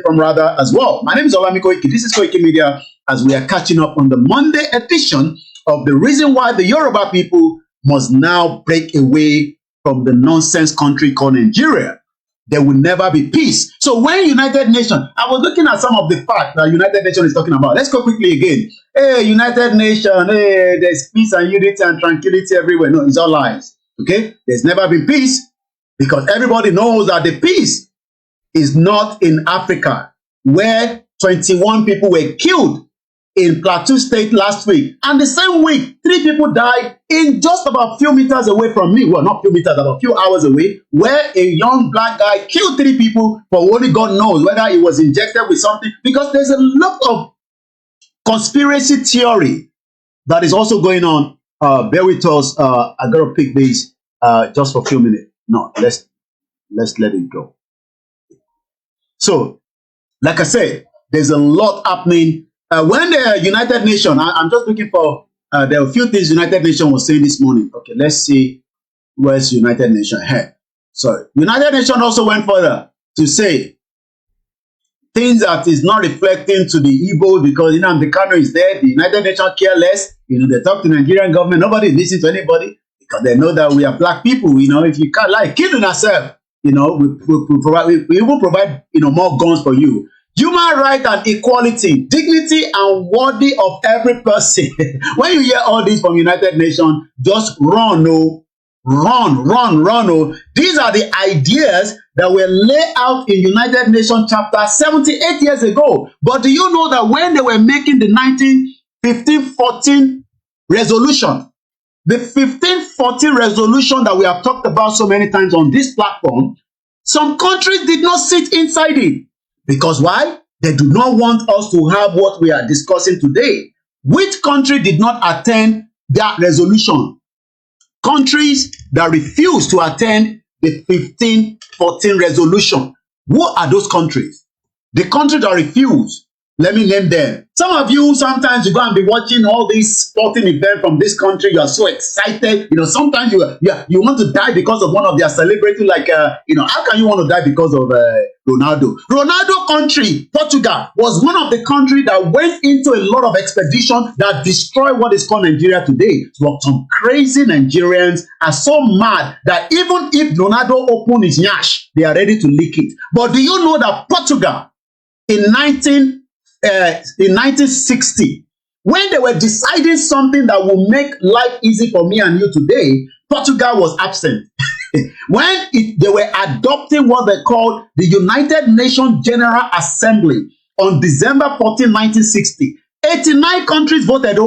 from rather as well. My name is Olami Koiki. This is Koiki Media as we are catching up on the Monday edition of the reason why the Yoruba people must now break away from the nonsense country called Nigeria. There will never be peace. So when United Nations, I was looking at some of the facts that United Nations is talking about. Let's go quickly again. Hey, United Nations, hey, there's peace and unity and tranquility everywhere. No, it's all lies. Okay? There's never been peace because everybody knows that the peace is not in Africa, where 21 people were killed in Plateau State last week. And the same week, 3 people died in just about a few meters away from me. Well, not few meters, about a few hours away, where a young black guy killed 3 people for only God knows whether he was injected with something. Because there's a lot of conspiracy theory that is also going on. Bear with us. I gotta pick this just for a few minutes. No, let's let it go. So, like I said, there's a lot happening. When the United Nations, I'm just looking for, there are a few things United Nations was saying this morning. Okay, let's see where's United Nations here. So, United Nations also went further to say things that is not reflecting to the Igbo because, the Kano is there, the United Nations care less. They talk to the Nigerian government, nobody listens to anybody because they know that we are black people. If you can't like killing ourselves, we will provide, more guns for you. Human right and equality, dignity and worthy of every person. When you hear all this from United Nations, just run, run. These are the ideas that were laid out in United Nations chapter 78 years ago. But do you know that when they were making the 1514 resolution, the 1514 resolution that we have talked about so many times on this platform, some countries did not sit inside it. Because why? They do not want us to have what we are discussing today. Which country did not attend that resolution? Countries that refused to attend the 1514 resolution. Who are those countries? The countries that refuse. Let me name them. Some of you, sometimes you go and be watching all these sporting events from this country. You are so excited. Sometimes you want to die because of one of their celebrities. Like, how can you want to die because of Ronaldo? Ronaldo country, Portugal, was one of the countries that went into a lot of expedition that destroyed what is called Nigeria today. So some crazy Nigerians are so mad that even if Ronaldo opened his nyash, they are ready to lick it. But do you know that Portugal in 1960, when they were deciding something that will make life easy for me and you today, Portugal was absent. When they were adopting what they called the United Nations General Assembly on December 14, 1960, 89 countries voted.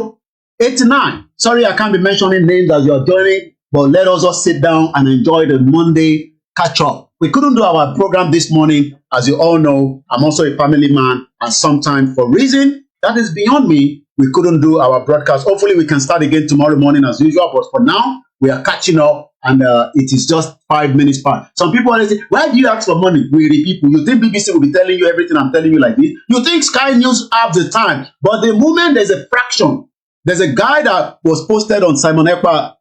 89. Sorry, I can't be mentioning names as you're joining, but let us all sit down and enjoy the Monday catch up. We couldn't do our program this morning. As you all know, I'm also a family man, and sometimes for reason that is beyond me, we couldn't do our broadcast. Hopefully, we can start again tomorrow morning as usual, but for now, we are catching up, and it is just 5 minutes past. Some people always say, why do you ask for money? We the people. You think BBC will be telling you everything I'm telling you like this? You think Sky News have the time? But the moment there's a fraction, there's a guy that was posted on Simon Ekpa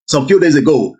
some few days ago.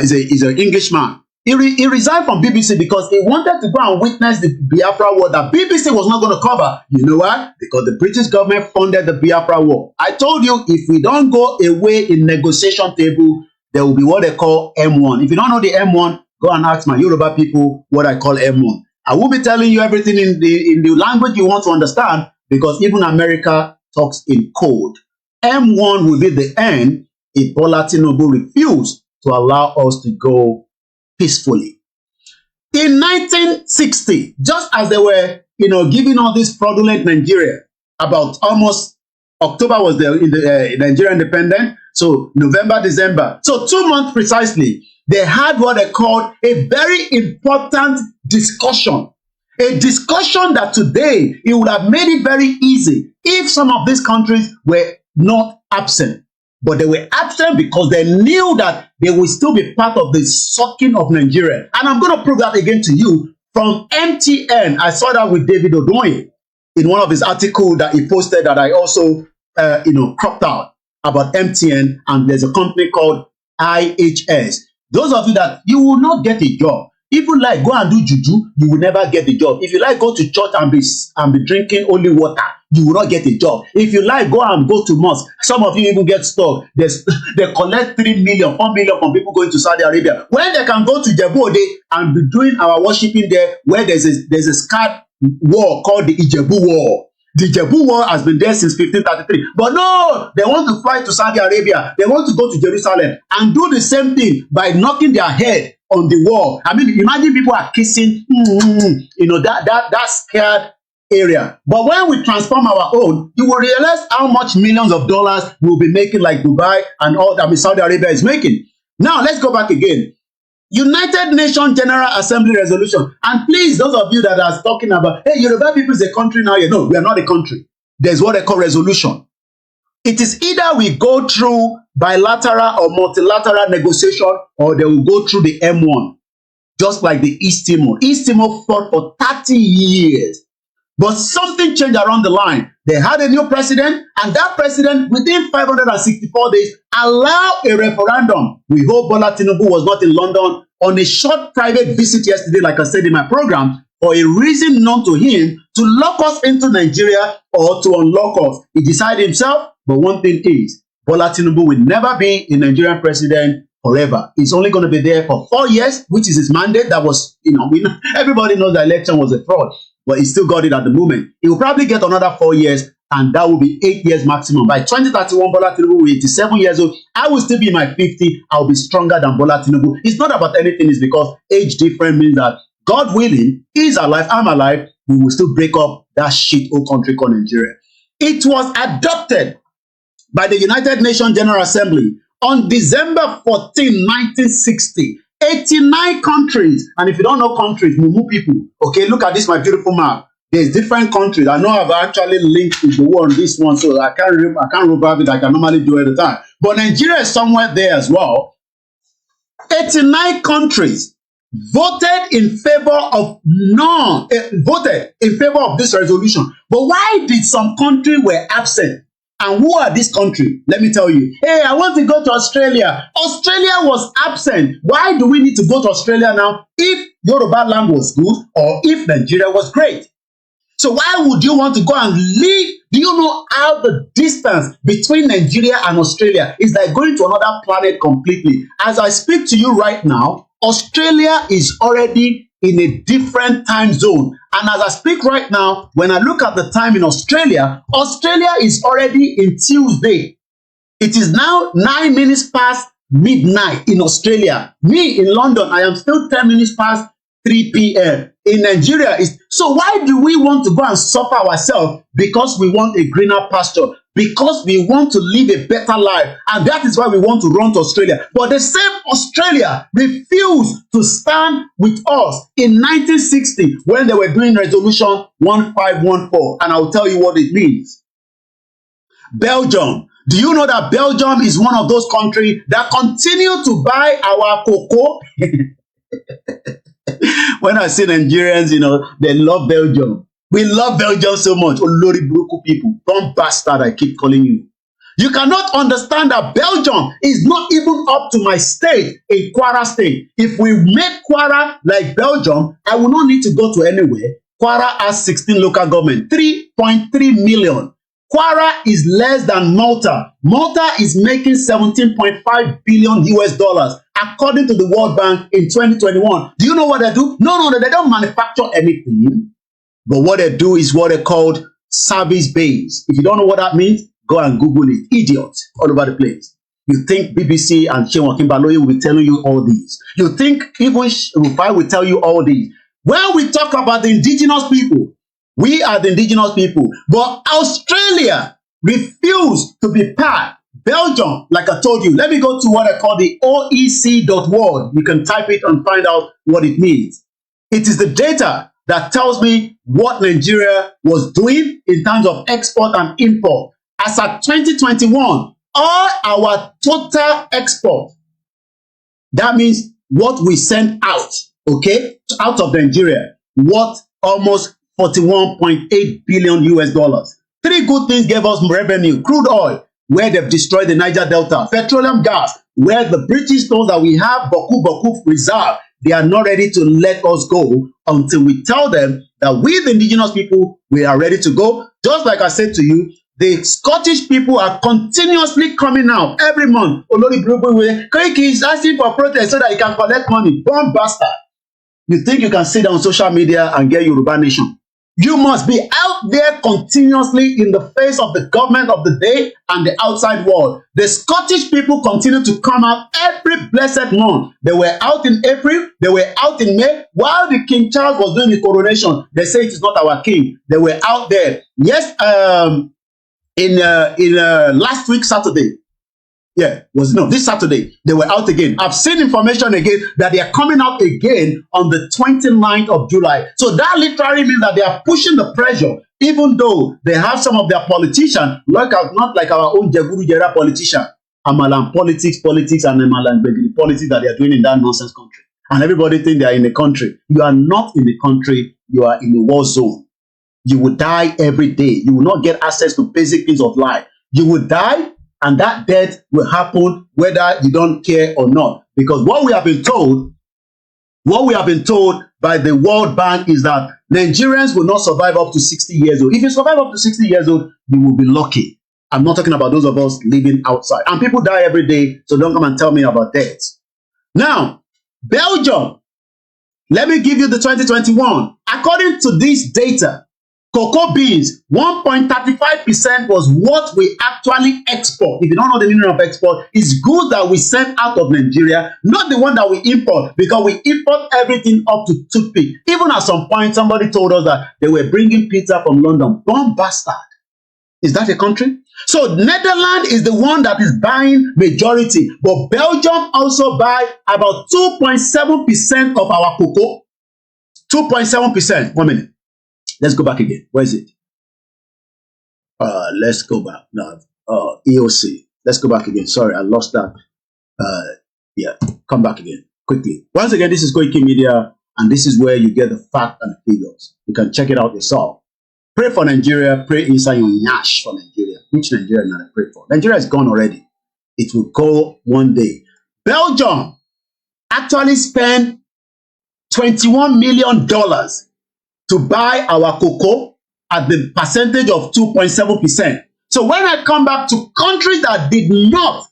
He's an Englishman. He resigned from BBC because he wanted to go and witness the Biafra war that BBC was not going to cover. You know why? Because the British government funded the Biafra war. I told you, if we don't go away in negotiation table, there will be what they call M1. If you don't know the M1, go and ask my Yoruba people what I call M1. I will be telling you everything in the language you want to understand, because even America talks in code. M1 will be the end if Bola Tinubu refuse to allow us to go peacefully. In 1960, just as they were, giving all this fraudulent Nigeria, about almost October was the Nigeria independent, so November, December. So 2 months precisely, they had what they called a very important discussion. A discussion that today, it would have made it very easy if some of these countries were not absent, but they were absent because they knew that they would still be part of the sucking of Nigeria. And I'm going to prove that again to you from MTN. I saw that with David Odoye in one of his articles that he posted that I also, cropped out about MTN. And there's a company called IHS. Those of you that you will not get a job. If you like go and do juju, you will never get the job. If you like go to church and be drinking only water, you will not get a job. If you like go to mosque, some of you even get stuck. They collect 3 million, 4 million from people going to Saudi Arabia. When they can go to Jebu and be doing our worshiping there, where there's a scarred war called the Ijebu War. The Jebu War has been there since 1533. But no, they want to fly to Saudi Arabia. They want to go to Jerusalem and do the same thing by knocking their head on the wall. I mean, imagine people are kissing, that scared area. But when we transform our own, you will realize how much millions of dollars we'll be making, like Dubai and all that Saudi Arabia is making. Now, let's go back again. United Nations General Assembly resolution. And please, those of you that are talking about, hey, Yoruba people is a country now. No, we are not a country. There's what they call resolution. It is either we go through bilateral or multilateral negotiation, or they will go through the M1, just like the East Timor. East Timor fought for 30 years. But something changed around the line. They had a new president, and that president, within 564 days, allowed a referendum. We hope Bola Tinubu was not in London on a short private visit yesterday, like I said in my program, for a reason known to him, to lock us into Nigeria or to unlock us. He decided himself, but one thing is, Bola Tinubu will never be a Nigerian president forever. He's only going to be there for 4 years, which is his mandate. That was, everybody knows the election was a fraud, but he still got it at the moment. He will probably get another 4 years, and that will be 8 years maximum. By 2031, Bola Tinubu will be 87 years old. I will still be in my 50. I will be stronger than Bola Tinubu. It's not about anything. It's because age difference means that, God willing, he's alive, I'm alive, we will still break up that shit old country called Nigeria. It was adopted by the United Nations General Assembly on December 14, 1960. 89 countries. And if you don't know countries, Mumu people, okay, look at this, my beautiful map. There's different countries. I know I've actually linked with the one on this one, so I can't remember it like I normally do at the time. But Nigeria is somewhere there as well. 89 countries voted in favor of this resolution. But why did some countries were absent? And who are these countries? Let me tell you. Hey, I want to go to Australia. Australia was absent. Why do we need to go to Australia now if Yoruba land was good or if Nigeria was great? So why would you want to go and live? Do you know how the distance between Nigeria and Australia is like going to another planet completely? As I speak to you right now, Australia is already in a different time zone. And as I speak right now, when I look at the time in Australia, Australia is already in Tuesday. It is now 9 minutes past midnight in Australia. Me in London, I am still 10 minutes past 3 p.m. In Nigeria, so why do we want to go and suffer ourselves? Because we want a greener pasture, because we want to live a better life, and that is why we want to run to Australia. But the same Australia refused to stand with us in 1960 when they were doing resolution 1514, and I'll tell you what it means. Belgium. Do you know that Belgium is one of those countries that continue to buy our cocoa? When I see Nigerians, they love Belgium. We love Belgium so much. Olori Buruku people, don't bastard, I keep calling you. You cannot understand that Belgium is not even up to my state, in Kwara State. If we make Kwara like Belgium, I will not need to go to anywhere. Kwara has 16 local government, 3.3 million. Kwara is less than Malta. Malta is making 17.5 billion US dollars, according to the World Bank in 2021. Do you know what they do? No, they don't manufacture anything. But what they do is what they called service-based. If you don't know what that means, go and Google it. Idiots all over the place. You think BBC and Shewan Kimbaloye will be telling you all these. You think even Rufai will tell you all these. When we talk about the indigenous people, we are the indigenous people. But Australia refused to be part. Belgium, like I told you, let me go to what I call the OEC.world. You can type it and find out what it means. It is the data that tells me what Nigeria was doing in terms of export and import. As at 2021, all our total export, that means what we sent out, okay, out of Nigeria, worth almost 41.8 billion US dollars. Three good things gave us revenue: crude oil, where they've destroyed the Niger Delta; petroleum gas, where the British told that we have Boku reserve. They are not ready to let us go until we tell them that we, the indigenous people, we are ready to go. Just like I said to you, the Scottish people are continuously coming out every month. Olori Burúkú Koiki is asking for protest so that he can collect money. Bomb bastard. You think you can sit on social media and get Yoruba Nation? You must be out there continuously in the face of the government of the day and the outside world. The Scottish people continue to come out every blessed month. They were out in April, they were out in May. While the King Charles was doing the coronation, they say it is not our king. They were out there. Yes, in last week, Saturday. Yeah, this Saturday, they were out again. I've seen information again that they are coming out again on the 29th of July. So that literally means that they are pushing the pressure, even though they have some of their politicians, not like our own Jeguru politician, Amalan politics, and Amalan Begri politics that they are doing in that nonsense country. And everybody think they are in the country. You are not in the country, you are in the war zone. You will die every day. You will not get access to basic things of life. You will die, and that death will happen whether you don't care or not. Because what we have been told by the World Bank is that Nigerians will not survive up to 60 years old. If you survive up to 60 years old, you will be lucky. I'm not talking about those of us living outside. And people die every day, so don't come and tell me about death. Now, Belgium, let me give you the 2021. According to this data, cocoa beans, 1.35% was what we actually export. If you don't know the meaning of export, it's goods that we send out of Nigeria, not the one that we import, because we import everything up to toothpick. Even at some point, somebody told us that they were bringing pizza from London. Bomb bastard. Is that a country? So Netherlands is the one that is buying majority, but Belgium also buy about 2.7% of our cocoa. 2.7%. 1 minute. Let's go back again. Where is it? Let's go back now. EOC. Let's go back again. Sorry, I lost that. Yeah, come back again quickly. Once again, this is Koiki Media, and this is where you get the fact and the figures. You can check it out yourself. Pray for Nigeria. Pray inside your nyash for Nigeria. Which Nigeria not pray for? Nigeria is gone already. It will go one day. Belgium actually spent $21 million to buy our cocoa at the percentage of 2.7%. So when I come back to countries that did not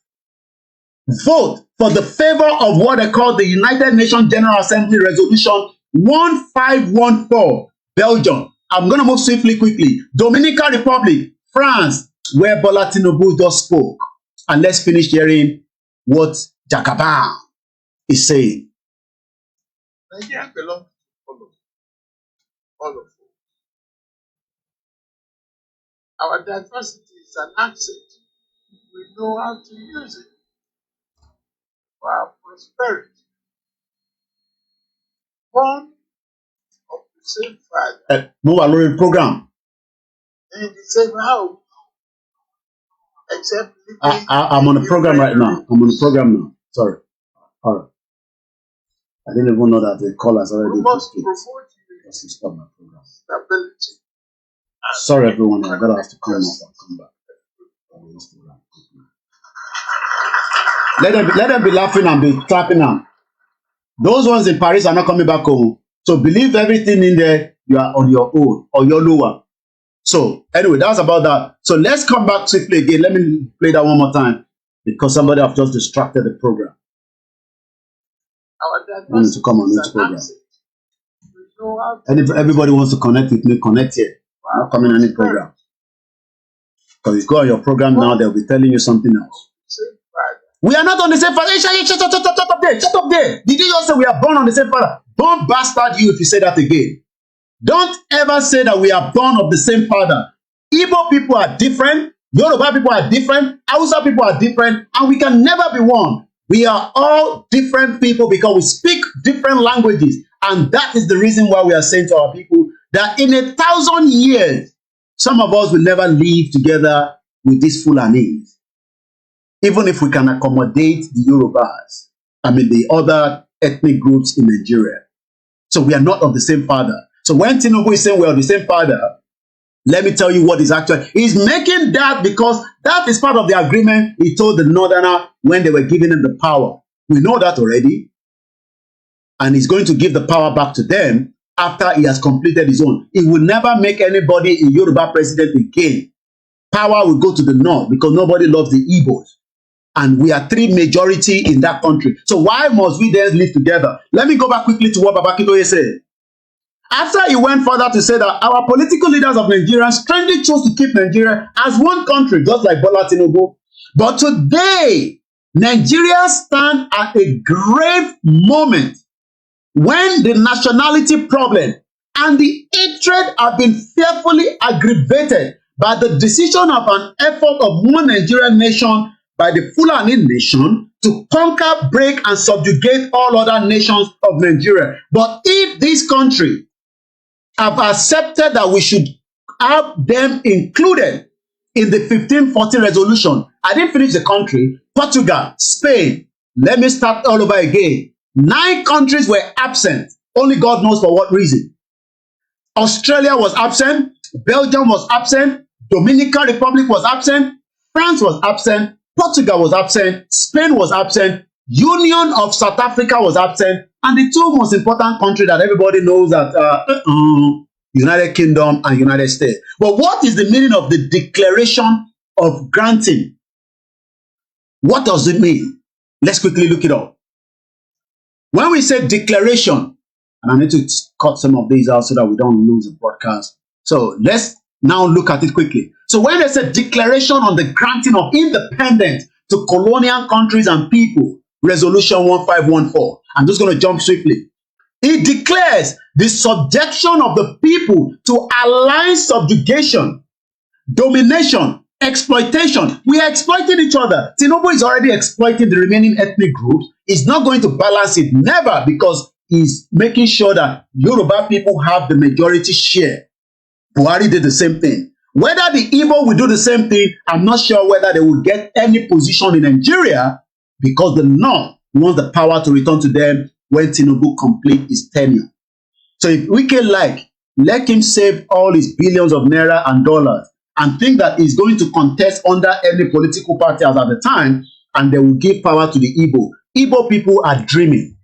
vote for the favor of what they call the United Nations General Assembly Resolution 1514, Belgium. I'm going to move swiftly, quickly. Dominican Republic, France, where Bola Tinubu just spoke. And let's finish hearing what Jacobin is saying. Nigeria belongs to all of us. Our diversity is an asset. We know how to use it for our prosperity. Born of the same father. Move program. In the same house. Except I'm on a program right now. I'm on a program now. Sorry. All right. I didn't even know that the callers already. We must promote stop my program. Stability. Sorry, everyone. I'm gonna have to come off and come back. Let them be laughing and be clapping now. Those ones in Paris are not coming back home. So believe everything in there. You are on your own or your lower. So anyway, that's about that. So let's come back swiftly again. Let me play that one more time because somebody have just distracted the program. I want to come on this program. And if everybody wants to connect with me, connect here. I'm not coming on any program. Because if you go on your program now, they'll be telling you something else. We are not on the same father. Shut up there. Shut up there. Did you just say we are born on the same father? Don't bastard you if you say that again. Don't ever say that we are born of the same father. Igbo people are different. Yoruba people are different. Hausa people are different. And we can never be one. We are all different people because we speak different languages. And that is the reason why we are saying to our people that in 1,000 years, some of us will never live together with these Fulanis. Even if we can accommodate the Yorubas, the other ethnic groups in Nigeria. So we are not of the same father. So when Tinubu is saying we are of the same father, let me tell you what is actually, he's making that because that is part of the agreement he told the Northerner when they were giving him the power. We know that already. And he's going to give the power back to them after he has completed his own. He will never make anybody a Yoruba president again. Power will go to the North because nobody loves the Igbos. And we are 3 majority in that country. So why must we then live together? Let me go back quickly to what Baba Akintoye said. After he went further to say that our political leaders of Nigeria strangely chose to keep Nigeria as one country, just like Bola Tinubu. But today, Nigeria stands at a grave moment when the nationality problem and the hatred have been fearfully aggravated by the decision of an effort of one Nigerian nation by the Fulani nation to conquer, break, and subjugate all other nations of Nigeria. But if this country have accepted that we should have them included in the 1540 resolution, I didn't finish the country, Portugal, Spain, let me start all over again. 9 countries were absent. Only God knows for what reason. Australia was absent. Belgium was absent. Dominican Republic was absent. France was absent. Portugal was absent. Spain was absent. Union of South Africa was absent. And the 2 most important countries that everybody knows that United Kingdom and United States. But what is the meaning of the declaration of granting? What does it mean? Let's quickly look it up. When we say declaration, and I need to cut some of these out so that we don't lose the broadcast. So let's now look at it quickly. So when they say declaration on the granting of independence to colonial countries and people, Resolution 1514, I'm just going to jump swiftly. It declares the subjection of the people to aligned subjugation, domination, exploitation. We are exploiting each other. Tinubu is already exploiting the remaining ethnic groups. He's not going to balance it, never, because he's making sure that Yoruba people have the majority share. Buhari did the same thing. Whether the Igbo will do the same thing, I'm not sure whether they will get any position in Nigeria because the North wants the power to return to them when Tinubu complete his tenure. So if we can let him save all his billions of naira and dollars and think that he's going to contest under any political party as at the time, and they will give power to the Igbo. Igbo people are dreaming.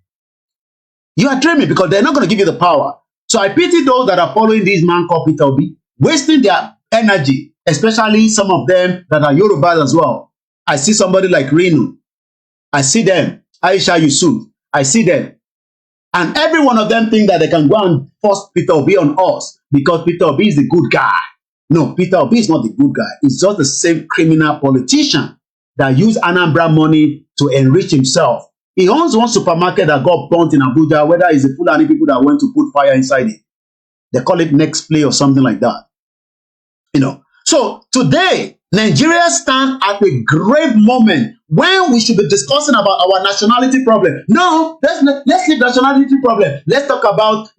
You are dreaming because they're not going to give you the power. So I pity those that are following this man called Peter Obi, wasting their energy, especially some of them that are Yorubas as well. I see somebody like Reno. I see them. Aisha Yusuf. I see them. And every one of them think that they can go and force Peter Obi on us because Peter Obi is the good guy. No, Peter Obi is not the good guy. He's just the same criminal politician that used Anambra money to enrich himself. He owns one supermarket that got burnt in Abuja, whether it's the Fulani people that went to put fire inside it. They call it Next Play or something like that. You know. So today, Nigeria stands at a grave moment when we should be discussing about our nationality problem. No, let's leave nationality problem. Let's talk about,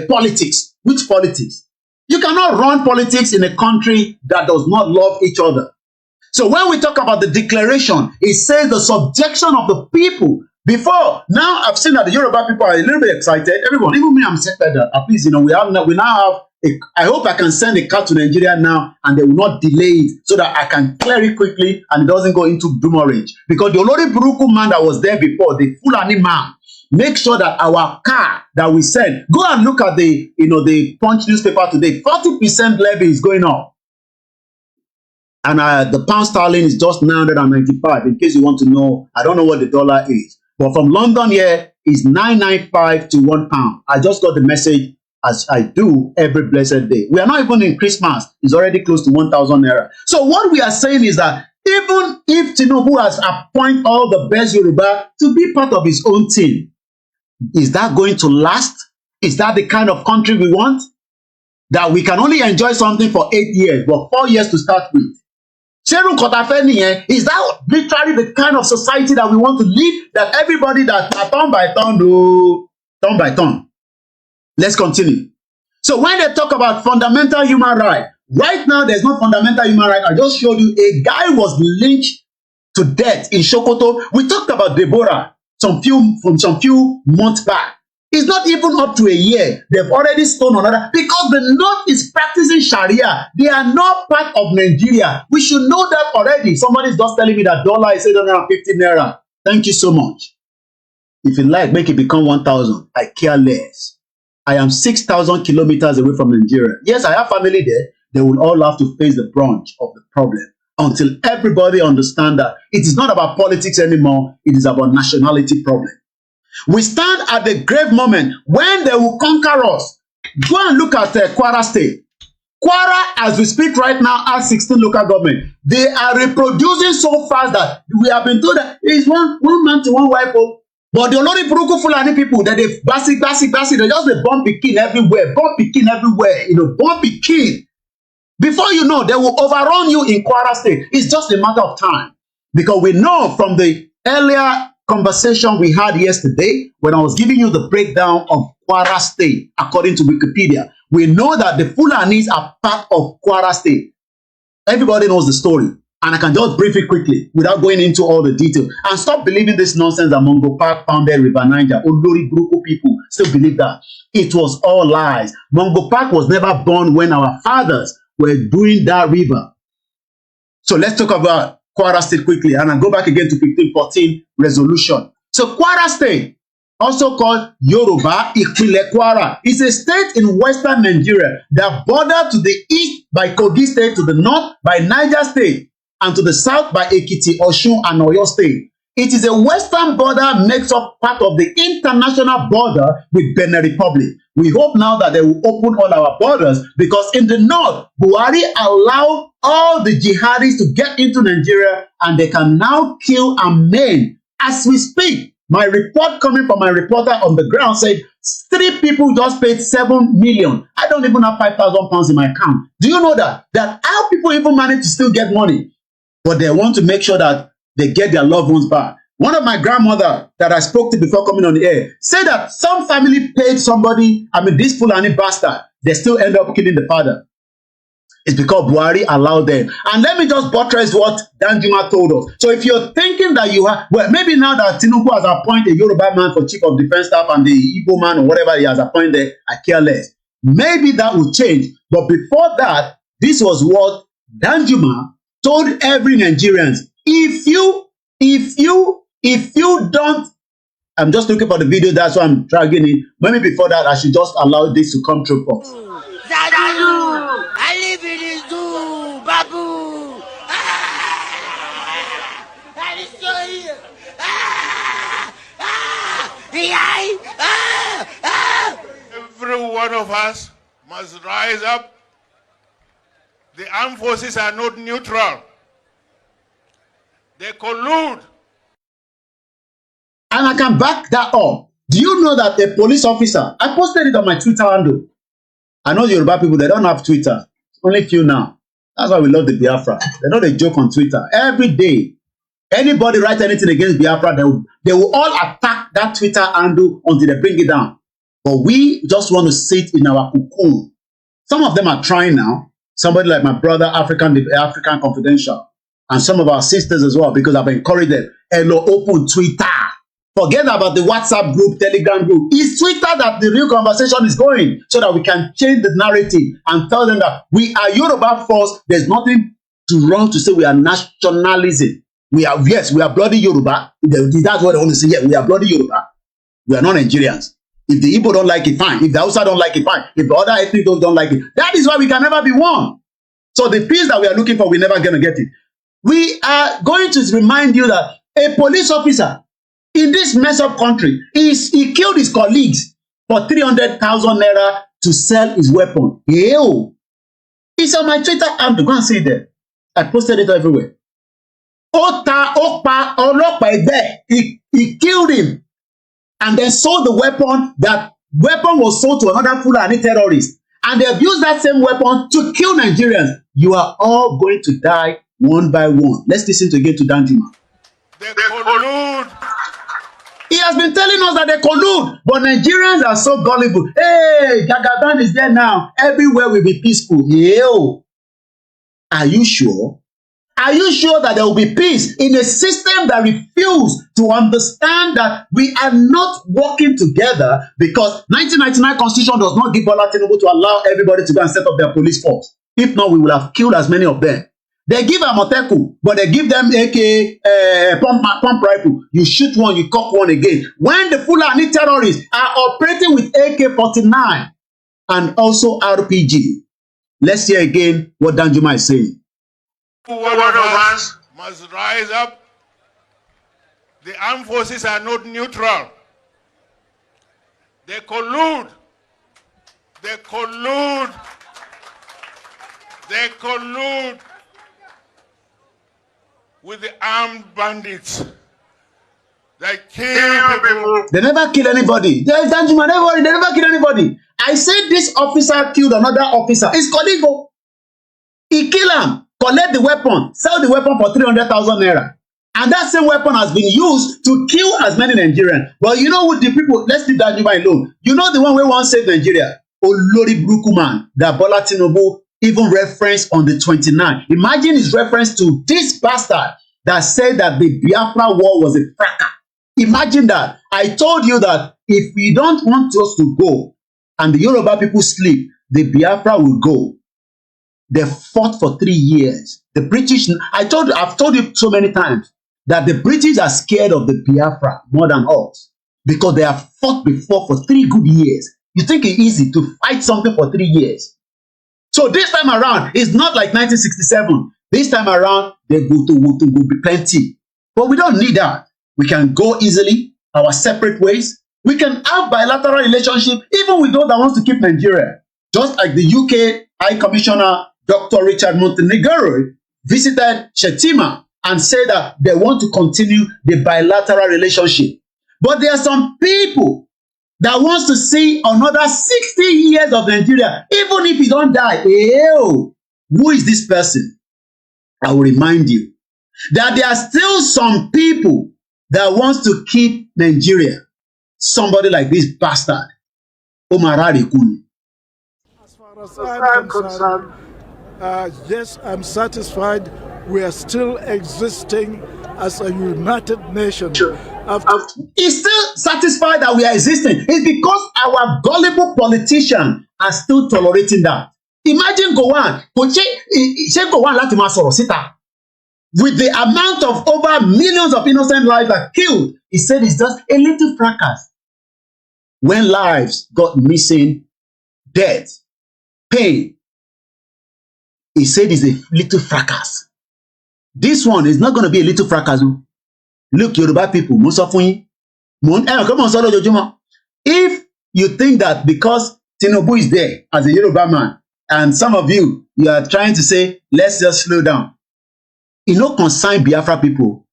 politics. Which politics? You cannot run politics in a country that does not love each other. So when we talk about the declaration, it says the subjection of the people. Before, now I've seen that the Yoruba people are a little bit excited. Everyone, even me, I'm excited that at least, we now have I hope I can send a car to Nigeria now and they will not delay it so that I can clear it quickly and it doesn't go into demurrage. Because the Olori Buruku man that was there before, the Fulani man, make sure that our car that we send, go and look at the Punch newspaper today, 40% levy is going up. And the pound sterling is just 995. In case you want to know, I don't know what the dollar is. But from London here is 995 to £1. I just got the message as I do every blessed day. We are not even in Christmas. It's already close to 1,000 naira. So what we are saying is that even if Tinubu has appointed all the best Yoruba to be part of his own team, is that going to last? Is that the kind of country we want? That we can only enjoy something for 8 years, but 4 years to start with. Is that literally the kind of society that we want to live? That everybody that turn by turn, turn by turn. Let's continue. So when they talk about fundamental human rights, right now there's no fundamental human right. I just showed you a guy was lynched to death in Sokoto. We talked about Deborah some few months back. It's not even up to a year. They've already stoned another because the North is practicing Sharia. They are not part of Nigeria. We should know that already. Somebody's just telling me that dollar is 850 naira. Thank you so much. If you like, make it become 1,000. I care less. I am 6,000 kilometers away from Nigeria. Yes, I have family there. They will all have to face the brunt of the problem until everybody understands that it is not about politics anymore. It is about nationality problem. We stand at the grave moment when they will conquer us. Go and look at Kwara State. Kwara, as we speak right now, has 16 local government. They are reproducing so fast that we have been told that it is one man to one wife. But the only Buruku Fulani people that they basic, they just they bomb Pikin everywhere, bomb Pikin. Before you know, they will overrun you in Kwara State. It's just a matter of time. Because we know from the earlier conversation we had yesterday, when I was giving you the breakdown of Kwara State, according to Wikipedia, we know that the Fulanis are part of Kwara State. Everybody knows the story. And I can just brief it quickly without going into all the details. And stop believing this nonsense that Mongo Park founded River Niger. Olori Buruku people still believe that. It was all lies. Mongo Park was never born when our fathers were doing that river. So let's talk about Kwara State quickly. And I'll go back again to 1514 resolution. So Kwara State, also called Yoruba Ìpínlẹ̀ Kwara, is a state in western Nigeria that border to the east by Kogi State, to the north by Niger State, and to the south by Ekiti, Osun, and Oyo State. It is a western border, makes up part of the international border with Benin Republic. We hope now that they will open all our borders, because in the north, Buhari allowed all the jihadis to get into Nigeria, and they can now kill and maim. As we speak, my report coming from my reporter on the ground said 3 people just paid 7 million. I don't even have 5,000 pounds in my account. Do you know that? That how people even manage to still get money? But they want to make sure that they get their loved ones back. One of my grandmother that I spoke to before coming on the air said that some family paid somebody, this Fulani bastard, they still end up killing the father. It's because Buhari allowed them. And let me just buttress what Danjuma told us. So if you're thinking that you have, well, maybe now that Tinubu has appointed a Yoruba man for chief of defense staff and the Igbo man or whatever he has appointed, I care less. Maybe that will change. But before that, this was what Danjuma told every Nigerian. If you don't, I'm just looking for the video, that's why I'm dragging it. Maybe before that, I should just allow this to come through first. Zadu, I live in this zoo, Babu. I show you. Every one of us must rise up. The armed forces are not neutral. They collude. And I can back that up. Do you know that a police officer, I posted it on my Twitter handle. I know Yoruba people, they don't have Twitter. Only few now. That's why we love the Biafra. They know they joke on Twitter. Every day, anybody write anything against Biafra, they will all attack that Twitter handle until they bring it down. But we just want to sit in our cocoon. Some of them are trying now. Somebody like my brother, African Confidential. And some of our sisters as well, because I've encouraged them. Hello, open Twitter. Forget about the WhatsApp group, Telegram group. It's Twitter that the real conversation is going, so that we can change the narrative and tell them that we are Yoruba first. There's nothing wrong to say we are nationalism. We are bloody Yoruba. That's what I want to say. Yeah, we are bloody Yoruba. We are not Nigerians. If the Igbo don't like it, fine. If the Hausa don't like it, fine. If the other ethnic don't like it, that is why we can never be one. So the peace that we are looking for, we're never going to get it. We are going to remind you that a police officer in this mess up country, he killed his colleagues for 300,000 naira to sell his weapon. Ew. It's on my Twitter. I'm going to see it there. I posted it everywhere. He killed him and then sold the weapon. That weapon was sold to another Fulani terrorist. And they have used that same weapon to kill Nigerians. You are all going to die one by one. Let's listen again to Danjuma. They collude. He has been telling us that they collude, but Nigerians are so gullible. Hey, Gagaban is there now. Everywhere will be peaceful. Yo, are you sure? Are you sure that there will be peace in a system that refuses to understand that we are not working together because 1999 Constitution does not give Bola Tinubu to allow everybody to go and set up their police force? If not, we will have killed as many of them. They give Amoteku, but they give them AK pump rifle. You shoot one, you cock one again. When the Fulani terrorists are operating with AK-49 and also RPG, let's hear again what Danjuma is saying. One of us must rise up. The armed forces are not neutral. They collude. They collude. They collude with the armed bandits. They kill people. They never kill anybody. Danjuma, never worry, they never kill anybody. I said this officer killed another officer. His colleague. He killed him, collect the weapon, sell the weapon for 300,000 naira. And that same weapon has been used to kill as many Nigerians. But you know what the people, let's leave Danjuma alone. You know the one we want to save Nigeria? Olori Buruku man that Bola Tinubu even referenced on the 29th. Imagine his reference to this bastard that said that the Biafra war was a fracas. Imagine that. I told you that if we don't want us to go and the Yoruba people sleep, the Biafra will go. They fought for 3 years. The British, I've told you so many times that the British are scared of the Biafra more than us because they have fought before for 3 good years. You think it's easy to fight something for 3 years? So this time around, it's not like 1967. This time around, there will be plenty. But we don't need that. We can go easily, our separate ways. We can have bilateral relationship, even with those that want to keep Nigeria. Just like the UK High Commissioner, Dr. Richard Montenegro, visited Shetima and said that they want to continue the bilateral relationship. But there are some people that wants to see another 60 years of Nigeria, even if he don't die. Ew. Who is this person? I will remind you that there are still some people that wants to keep Nigeria. Somebody like this bastard, Omar Kuni. As far as I'm concerned, yes, I'm satisfied we are still existing as a united nation. He's still satisfied that we are existing. It's because our gullible politicians are still tolerating that. Imagine Gowon. Gowon láti máa sọ̀rọ̀ síta. With the amount of over millions of innocent lives that killed, he said it's just a little fracas. When lives got missing, death, pain, he said it's a little fracas. This one is not going to be a little fracas. Look, Yoruba people, if you think that because Tinubu is there as a Yoruba man, and some of you are trying to say, let's just slow down. It no concern Biafra people,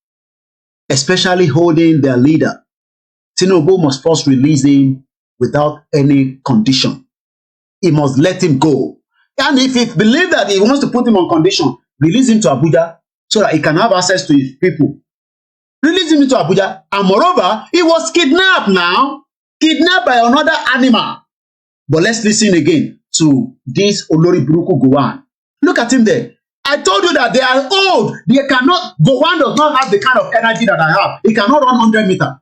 especially holding their leader. Tinubu must first release him without any condition. He must let him go. And if he believes that he wants to put him on condition, release him to Abuja so that he can have access to his people. Release him to Abuja. And moreover, he was kidnapped now. Kidnapped by another animal. But let's listen again to this Olori Buruku Gowon. Look at him there. I told you that they are old. They cannot, Gowon does not have the kind of energy that I have. He cannot run 100 meters.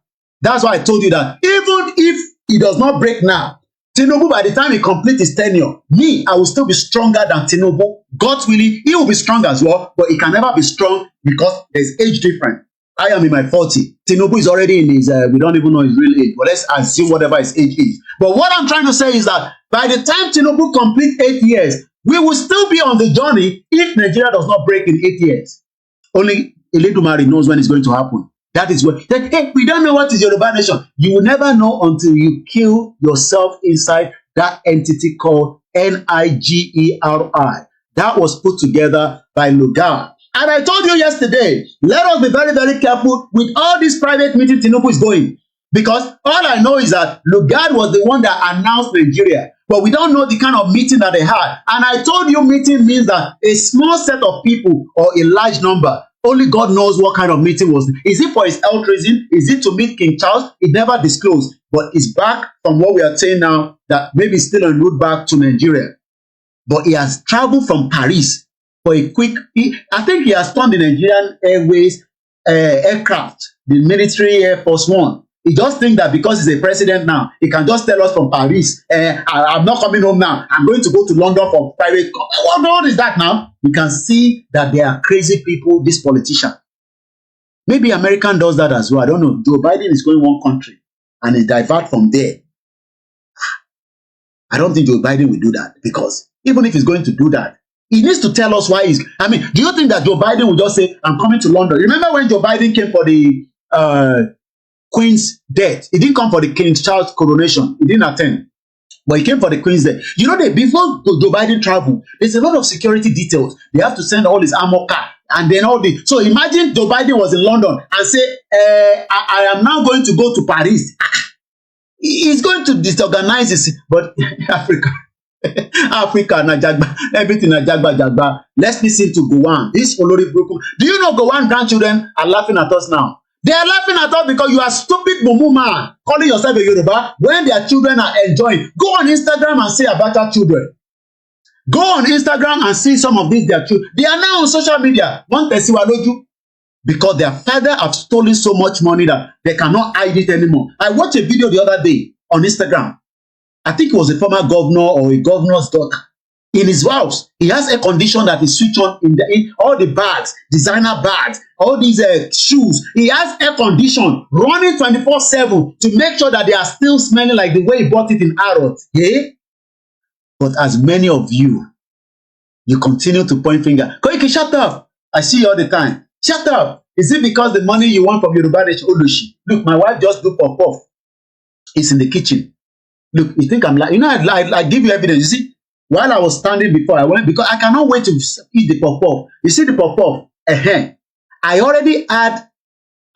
That's why I told you that even if he does not break now, Tinubu, by the time he completes his tenure, I will still be stronger than Tinubu. God willing, he will be strong as well, but he can never be strong because there's age difference. I am in my 40. Tinubu is already in his, we don't even know his real age, but let's assume whatever his age is. But what I'm trying to say is that by the time Tinubu completes 8 years, we will still be on the journey if Nigeria does not break in 8 years. Only Eledumare knows when it's going to happen. That is what, hey, we don't know what is Yoruba nation. You will never know until you kill yourself inside that entity called Nigeri. That was put together by Lugard. And I told you yesterday, let us be very, very careful with all these private meetings Tinubu is going. Because all I know is that Lugard was the one that announced Nigeria. but we don't know the kind of meeting that they had. And I told you meeting means that a small set of people or a large number, only God knows what kind of meeting was. Is it for his health reason? Is it to meet King Charles? It never disclosed, but it's back from what we are saying now, that maybe still en route back to Nigeria. But he has traveled from Paris for a quick, I think he has turned the Nigerian Airways aircraft, the military Air Force One. He just think that because he's a president now, he can just tell us from Paris, I'm not coming home now, I'm going to go to London for private. What is that now? You can see that they are crazy people, this politician. Maybe American does that as well. I don't know. Joe Biden is going one country and he divert from there. I don't think Joe Biden will do that, because even if he's going to do that, he needs to tell us why he's. I mean, do you think that Joe Biden will just say, I'm coming to London? Remember when Joe Biden came for the Queen's death? He didn't come for the King Charles coronation. He didn't attend. But he came for the Queen's death. You know that before Joe Biden traveled, there's a lot of security details. They have to send all his armor car and then all the. So imagine Joe Biden was in London and say, I am now going to go to Paris. He's going to disorganize his. But Africa. Africa, Najagba, everything Najagba. Let's listen to Gowon. This Olori Broku. Do you know Gowon grandchildren are laughing at us now? They are laughing at us because you are stupid mumu man calling yourself a Yoruba when their children are enjoying. Go on Instagram and say about your children. Go on Instagram and see some of these their children. They are now on social media. One Tesiwaloju, because their father have stolen so much money that they cannot hide it anymore. I watched a video the other day on Instagram. I think it was a former governor or a governor's daughter. In his house, he has a condition that is switched on in all the bags, designer bags, all these shoes. He has air condition running 24/7 to make sure that they are still smelling like the way he bought it in Harrod. Yeah? But as many of you continue to point finger. Koiki, shut up. I see you all the time. Shut up. Is it because the money you want from Yoruba Nation Olushi? Look, my wife just do pop-off. It's in the kitchen. Look, you think I'm like, you know, I give you evidence. You see, while I was standing before, I went, because I cannot wait to eat the pop-off. You see the pop-off? I already had,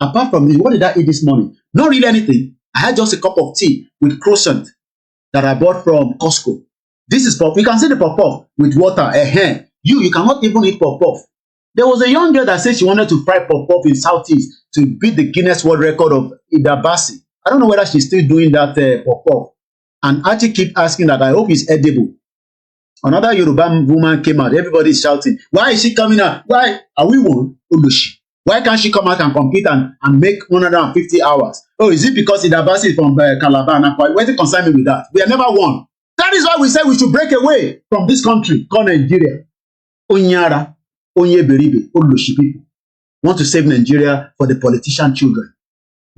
apart from this, what did I eat this morning? Not really anything. I had just a cup of tea with croissant that I bought from Costco. This is pop. You can see the pop-off with water. You cannot even eat pop-off. There was a young girl that said she wanted to fry pop-off in Southeast to beat the Guinness World Record of Ida Bassi. I don't know whether she's still doing that pop-off. And Archie keep asking that. I hope it's edible. Another Yoruba woman came out. Everybody is shouting. Why is she coming out? Why are we one? Olushi. Why can't she come out and compete and make 150 hours? Oh, is it because Idabasi is from Calabar? Why does it concern me with that? We have never won. That is why we say we should break away from this country called Nigeria. Onyara, Onyeberibe, Olushi people want to save Nigeria for the politician children.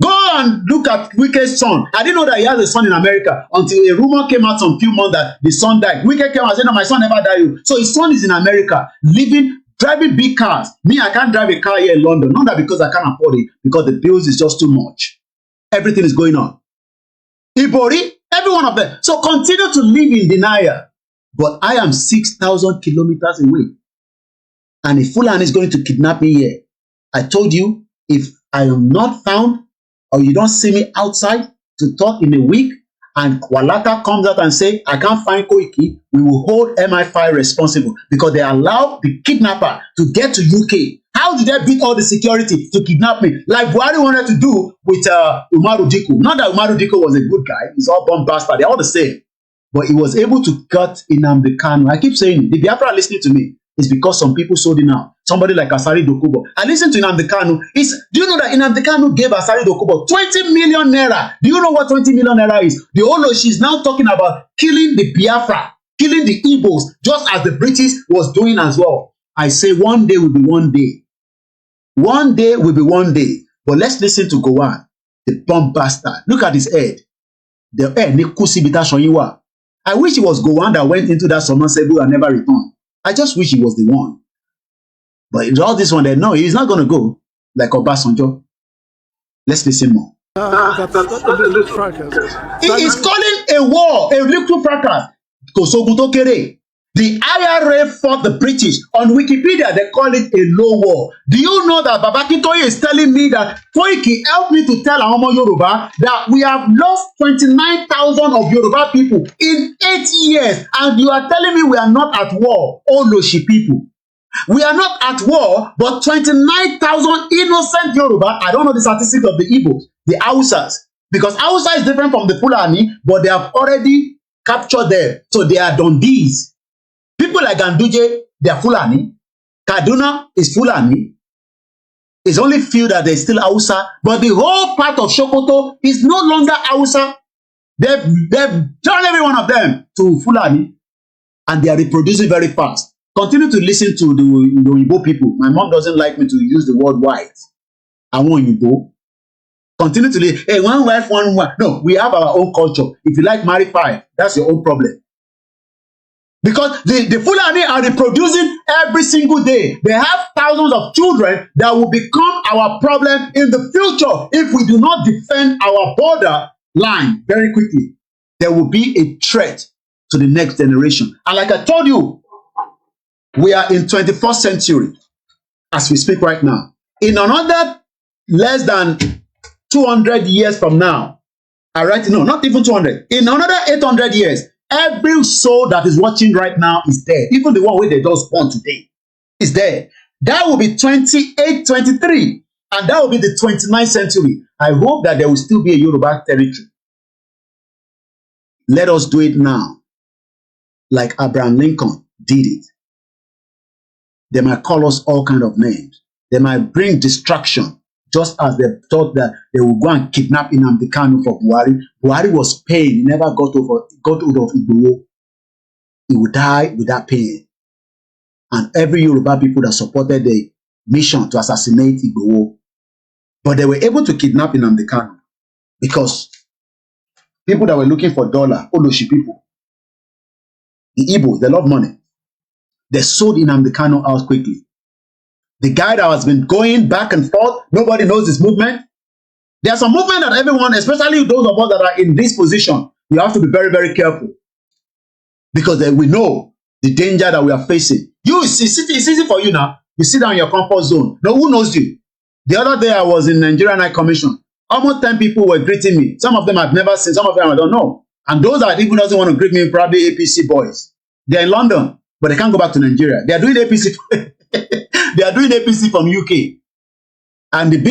Go and look at Wike's son. I didn't know that he has a son in America until a rumor came out some few months that the son died. Wike came and said, no, my son never died. So his son is in America, living, driving big cars. Me, I can't drive a car here in London. Not that because I can't afford it, because the bills is just too much. Everything is going on. Ibori, every one of them. So continue to live in denial. But I am 6,000 kilometers away. And a Fulani is going to kidnap me here. I told you, if I am not found, or you don't see me outside to talk in a week, and Walata comes out and say, I can't find Koiki, we will hold MI5 responsible because they allowed the kidnapper to get to UK. How did they beat all the security to kidnap me? Like Buhari wanted to do with Umaru Diko. Not that Umaru Diko was a good guy. He's all bomb bastard. They're all the same. But he was able to cut Nnamdi Kanu. I keep saying it. The Biafra listening to me is because some people sold him out. Somebody like Asari Dokubo. I listened to Nnamdi Kanu. Do you know that Nnamdi Kanu gave Asari Dokubo 20 million naira? Do you know what 20 million naira is? The Oloshi is now talking about killing the Biafra, killing the Igbos, just as the British was doing as well. I say one day will be one day. One day will be one day. But let's listen to Gowon, the bomb bastard. Look at his head. The head, Nikusi Bita Shoyiwa. I wish it was Gowon that went into that submersible and never returned. I just wish he was the one. But it's all this one that no, he's not going to go like Obasanjo. Let's listen more. He is calling a war, a little fracas. Kosogun to kere. The IRA fought the British. On Wikipedia, they call it a low war. Do you know that Baba Akintoye is telling me that Koiki helped me to tell Àwọn Yoruba that we have lost 29,000 of Yoruba people in 8 years, and you are telling me we are not at war, Oloshi people. We are not at war, but 29,000 innocent Yoruba. I don't know the statistics of the Igbos, the Hausas, because Hausa is different from the Fulani, but they have already captured them, so they are Dundees. People like Ganduje, they are Fulani. Kaduna is Fulani. It's only few that they still Hausa, but the whole part of Sokoto is no longer Hausa. They've turned every one of them to Fulani, and they are reproducing very fast. Continue to listen to the Igbo people. My mom doesn't like me to use the word white. I want Igbo. Continue to listen. Hey, one wife, one wife. No, we have our own culture. If you like marry five, that's your own problem. Because the Fulani are reproducing every single day. They have thousands of children that will become our problem in the future if we do not defend our border line very quickly. There will be a threat to the next generation. And like I told you, we are in 21st century as we speak right now. In another less than 200 years from now, all right, no, not even 200. In another 800 years, every soul that is watching right now is dead. Even the one where they just born today is dead. That will be 28, 23. And that will be the 29th century. I hope that there will still be a Yoruba territory. Let us do it now. Like Abraham Lincoln did it. They might call us all kinds of names. They might bring distraction. Just as they thought that they would go and kidnap Nnamdi Kanu for Buhari. Buhari was pain. He never got hold of Igboho. He would die without pain. And every Yoruba people that supported the mission to assassinate Igboho. But they were able to kidnap Nnamdi Kanu because people that were looking for dollar, Oloshi people, the Igbos, they love money. They sold Nnamdi Kanu out quickly. The guy that has been going back and forth, nobody knows his movement. There's some movement that everyone, especially those of us that are in this position, you have to be very, very careful. Because then we know the danger that we are facing. It's easy for you now. You sit down in your comfort zone. No, who knows you? The other day I was in Nigerian High Commission. Almost 10 people were greeting me. Some of them I've never seen, some of them I don't know. And those that even doesn't want to greet me, probably APC boys. They're in London, but they can't go back to Nigeria. They are doing APC. They are doing APC from UK. And the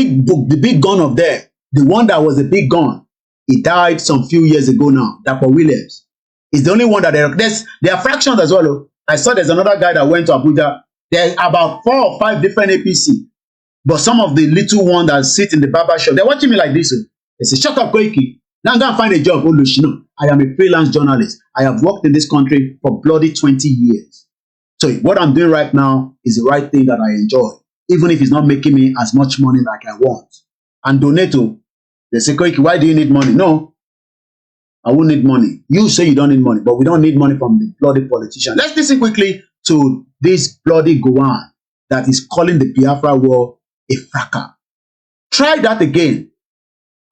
big gun of there, the one that was a big gun, he died some few years ago now, Dapper Williams. Is the only one that there are fractions as well. I saw there's another guy that went to Abuja. There's about 4 or 5 different APC. But some of the little ones that sit in the barber shop, they're watching me like this. They say, shut up, Koiki. Now go and find a job. No, I am a freelance journalist. I have worked in this country for bloody 20 years. So what I'm doing right now is the right thing that I enjoy, even if it's not making me as much money like I want. And Donato, they say, Koiki, why do you need money? No, I won't need money. You say you don't need money, but we don't need money from the bloody politician. Let's listen quickly to this bloody Gowan that is calling the Biafra war a fracas. Try that again.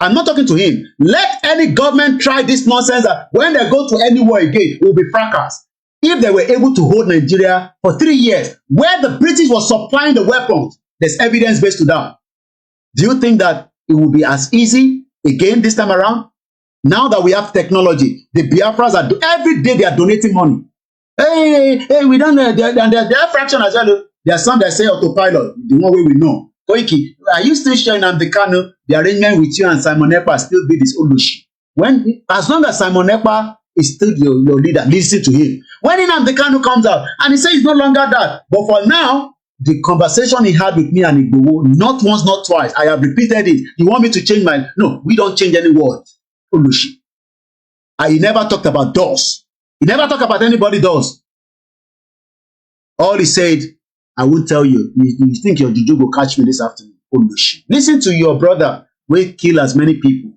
I'm not talking to him. Let any government try this nonsense that when they go to any war again, it will be fracas. If they were able to hold Nigeria for 3 years, where the British was supplying the weapons, there's evidence based to that. Do you think that it will be as easy again this time around? Now that we have technology, the Biafras are every day they are donating money. Hey, we don't know. They are fraction as well. There are some that say autopilot, the one way we know. Koiki, are you still sharing Nnamdi Kanu? The arrangement with you and Simon Ekpa still be this Olushi. As long as Simon Ekpa is still your leader, listen to him. When Nnamdi Kanu comes out and he says it's no longer that, but for now, the conversation he had with me and Igboho, not once, not twice, I have repeated it. You want me to change my... No, we don't change any words. Olushi. He never talked about doors. He never talked about anybody doors. All he said, I won't tell you. You think your juju will catch me this afternoon? Olushi. Listen to your brother. We kill as many people.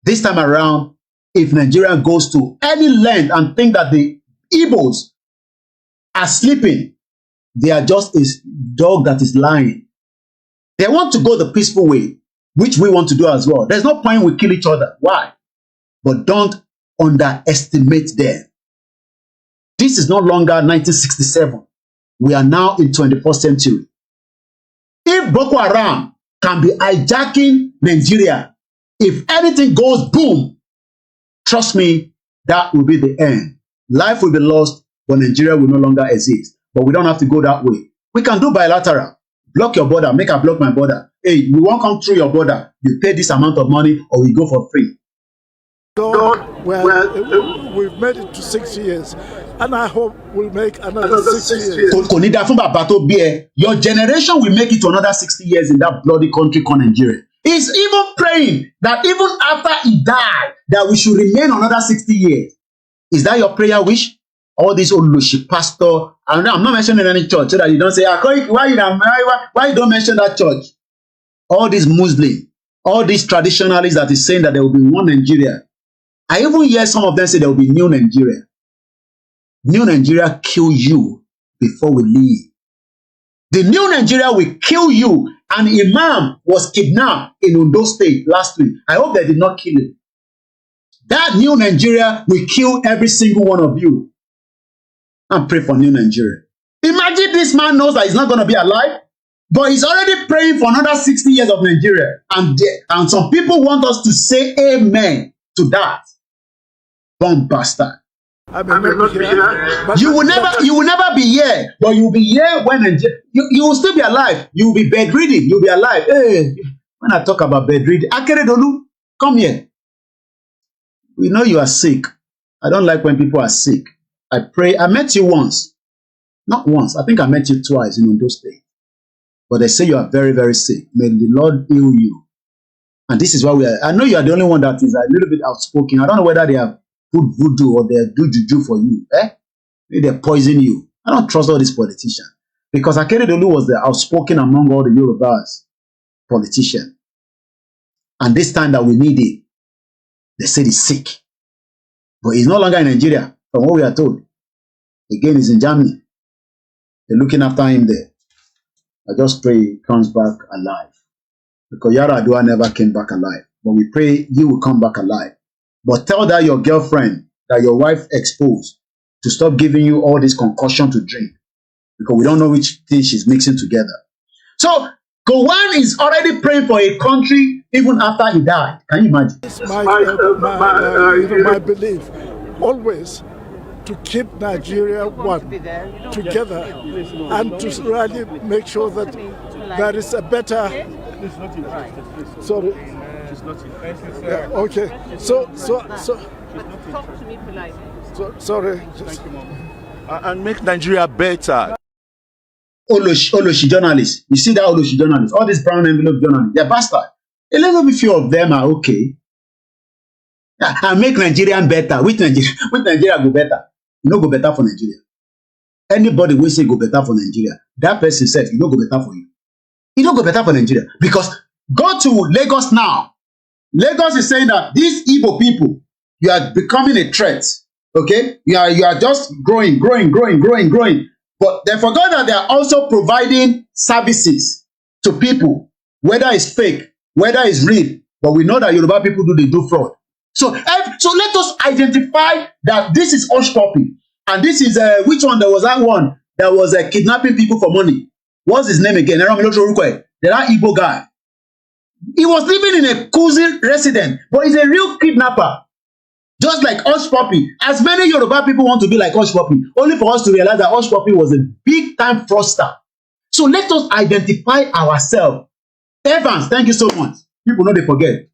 This time around, if Nigeria goes to any length and think that the Igbos are sleeping, they are just a dog that is lying. They want to go the peaceful way, which we want to do as well. There's no point we kill each other. Why? But don't underestimate them. This is no longer 1967. We are now in 21st century. If Boko Haram can be hijacking Nigeria, if anything goes boom, trust me, that will be the end. Life will be lost, but Nigeria will no longer exist. But we don't have to go that way. We can do bilateral. Block your border, make I block my border. Hey, you won't come through your border. You pay this amount of money or we go for free. We've made it to 6 years, and I hope we'll make another 6 years. Your generation will make it to another 60 years in that bloody country called Nigeria. He's even praying that even after he died, that we should remain another 60 years. Is that your prayer wish? All this old pastor, and I'm not mentioning any church so that you don't say, why you don't mention that church? All these Muslims, all these traditionalists that is saying that there will be one Nigeria. I even hear some of them say there will be new Nigeria. New Nigeria kill you before we leave. The new Nigeria will kill you. An imam was kidnapped in Ondo State last week. I hope they did not kill him. That new Nigeria will kill every single one of you. And pray for new Nigeria. Imagine this man knows that he's not going to be alive, but he's already praying for another 60 years of Nigeria. And some people want us to say amen to that. Bomb bastard. You will never be here, but you will be here when you will still be alive. You will be bedridden. You will be alive. Hey, when I talk about bedridden, Akeredolu, come here. We know you are sick. I don't like when people are sick. I pray. I met you once. Not once. I think I met you twice in Ondo State. But they say you are very, very sick. May the Lord heal you. And this is why we are. I know you are the only one that is a little bit outspoken. I don't know whether they have put voodoo or they do juju for you. Maybe they poison you. I don't trust all these politicians. Because Akeredolu was the outspoken among all the Yorubas politicians. And this time that we need it, they said he's sick. But he's no longer in Nigeria, from what we are told. Again, he's in Germany. They're looking after him there. I just pray he comes back alive. Because Yaradua never came back alive. But we pray he will come back alive. But tell that your girlfriend, that your wife exposed, to stop giving you all this concussion to drink. Because we don't know which thing she's mixing together. So, Gowon is already praying for a country even after he died. Can you imagine? It's my belief, always, to keep Nigeria one, together, and to really make sure that there is a better... Sorry. Yeah, okay. So. Talk to me politely. Sorry. Thank you, Mom. And make Nigeria better. Oloshi journalists. You see that Oloshi journalists? All these brown envelope journalists. They're bastard. A little bit few of them are okay. And make Nigeria better. Which Nigeria go better? You no go better for Nigeria. Anybody will say go better for Nigeria. That person said, you no go better for you. You no go better for Nigeria. Because go to Lagos now. Lagos is saying that these Igbo people, you are becoming a threat. Okay? You are just growing. But they forgot that they are also providing services to people, whether it's fake, whether it's real. But we know that Yoruba people do fraud. So let us identify that this is hush puppy. And this is, which one? There was that one that was kidnapping people for money. What's his name again? The that Igbo guy. He was living in a cozy residence, but he's a real kidnapper. Just like Hush Puppy. As many Yoruba people want to be like Hush Puppy, only for us to realize that Hush Puppy was a big-time fraudster. So let us identify ourselves. Evans, thank you so much. People know they forget.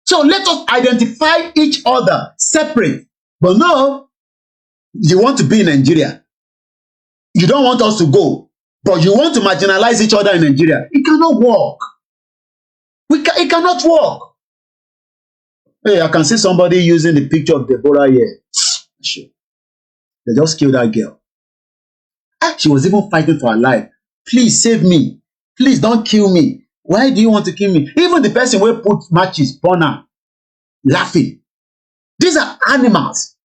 So let us identify each other separate. But no, you want to be in Nigeria. You don't want us to go, but you want to marginalize each other in Nigeria. It cannot work. It cannot work. Hey, I can see somebody using the picture of Deborah here. Sure. They just killed that girl. She was even fighting for her life. Please save me. Please don't kill me. Why do you want to kill me? Even the person who put matches, burn her, laughing. These are animals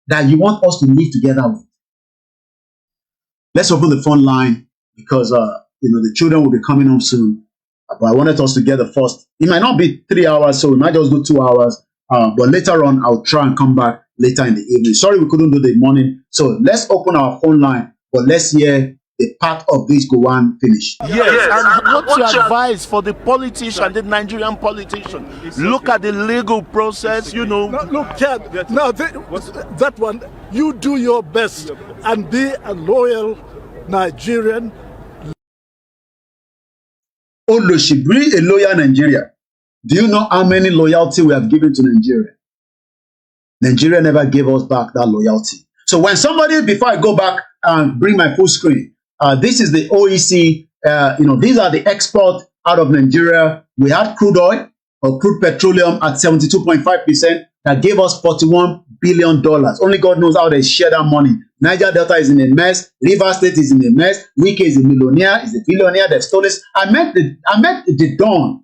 that you want us to live together with. Let's open the phone line because the children will be coming home soon. But I wanted us to get the first. It might not be 3 hours, so we might just do 2 hours. But later on, I'll try and come back later in the evening. Sorry we couldn't do the morning. So let's open our phone line, but let's hear the part of this go on finish. Yes, and what's your advice for the politician, the Nigerian politician? Look at the legal process, you know. No, look, Chad, now that one, you do your best and be a loyal Nigerian. Oloshibri, a loyal Nigeria. Do you know how many loyalty we have given to Nigeria? Nigeria never gave us back that loyalty. So when somebody, before I go back and bring my full screen, this is the OEC, these are the export out of Nigeria. We had crude oil or crude petroleum at 72.5% that gave us $41 billion. Only God knows how they share that money. Niger Delta is in a mess. River State is in a mess. Wike is a millionaire, is a billionaire. They've stolen. I met the Don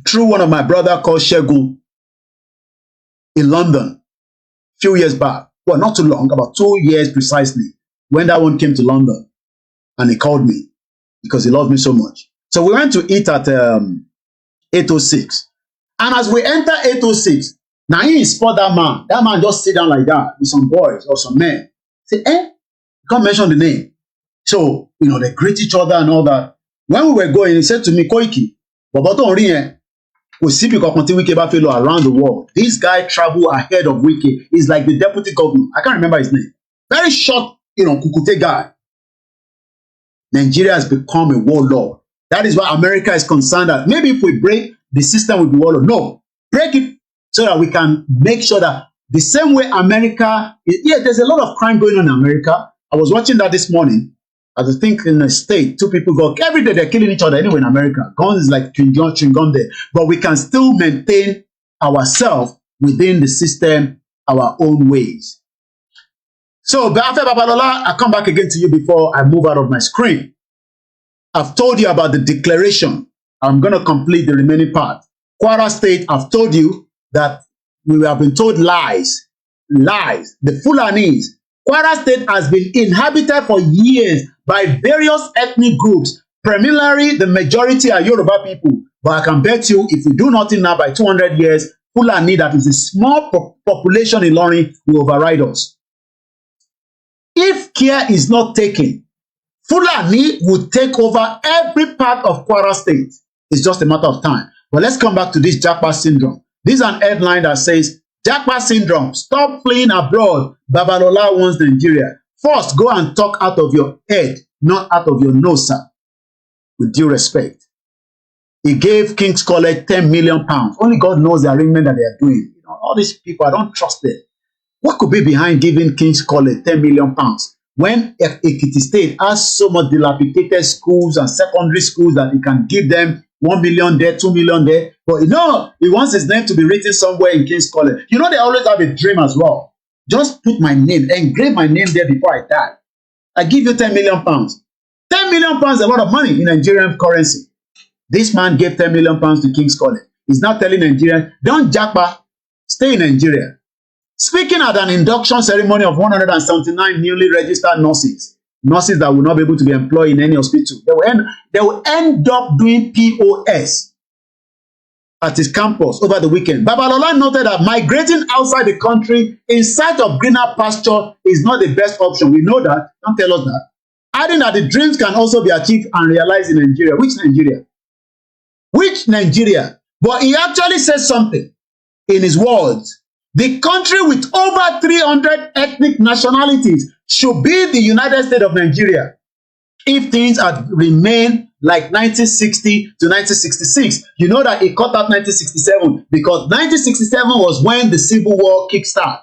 through one of my brother called Shegun in London a few years back. Well, not too long, about 2 years precisely, when that one came to London. And he called me because he loved me so much. So we went to eat at 806. And as we enter 806, now he spot that man. That man just sit down like that with some boys or some men. Say, you can't mention the name. So, they greet each other and all that. When we were going, he said to me, Koiki, we see people continue Wike fellow around the world. This guy travel ahead of Wike. He's like the deputy governor. I can't remember his name. Very short, Kukute guy. Nigeria has become a warlord. That is why America is concerned that maybe if we break the system with the warlord. No, break it so that we can make sure that the same way America is, there's a lot of crime going on in America. I was watching that this morning. I think in a state, 2 people go, every day they're killing each other anyway in America. Guns is like chewing gum there. But we can still maintain ourselves within the system, our own ways. So, Beafe Babalola, I come back again to you before I move out of my screen. I've told you about the declaration. I'm going to complete the remaining part. Kwara State, I've told you that we have been told lies. Lies. The Fulanis. Kwara State has been inhabited for years by various ethnic groups. Primarily, the majority are Yoruba people. But I can bet you, if we do nothing now, by 200 years, Fulani, that is a small population in Ilorin, will override us. If care is not taken, Fulani will take over every part of Kwara State. It's just a matter of time. But let's come back to this Japa syndrome. This is an headline that says, Japa syndrome, stop fleeing abroad. Babalola wants Nigeria. First, go and talk out of your head, not out of your nose, sir. With due respect. He gave King's College 10 million pounds. Only God knows the arrangement that they are doing. All these people, I don't trust them. What could be behind giving King's College 10 million pounds when Ekiti State has so much dilapidated schools and secondary schools that he can give them 1 million there, 2 million there? But he wants his name to be written somewhere in King's College. They always have a dream as well. Just put my name, engrave my name there before I die. I give you 10 million pounds. 10 million pounds is a lot of money in Nigerian currency. This man gave 10 million pounds to King's College. He's now telling Nigerians, don't japa, stay in Nigeria. Speaking at an induction ceremony of 179 newly registered nurses that will not be able to be employed in any hospital, they will end up doing POS at his campus over the weekend. Babalola noted that migrating outside the country in search of greener pasture is not the best option. We know that. Don't tell us that. Adding that the dreams can also be achieved and realized in Nigeria. Which Nigeria? Which Nigeria? But he actually says something in his words. The country with over 300 ethnic nationalities should be the United States of Nigeria if things had remained like 1960 to 1966. You know that he cut out 1967 because 1967 was when the Civil War kickstarted.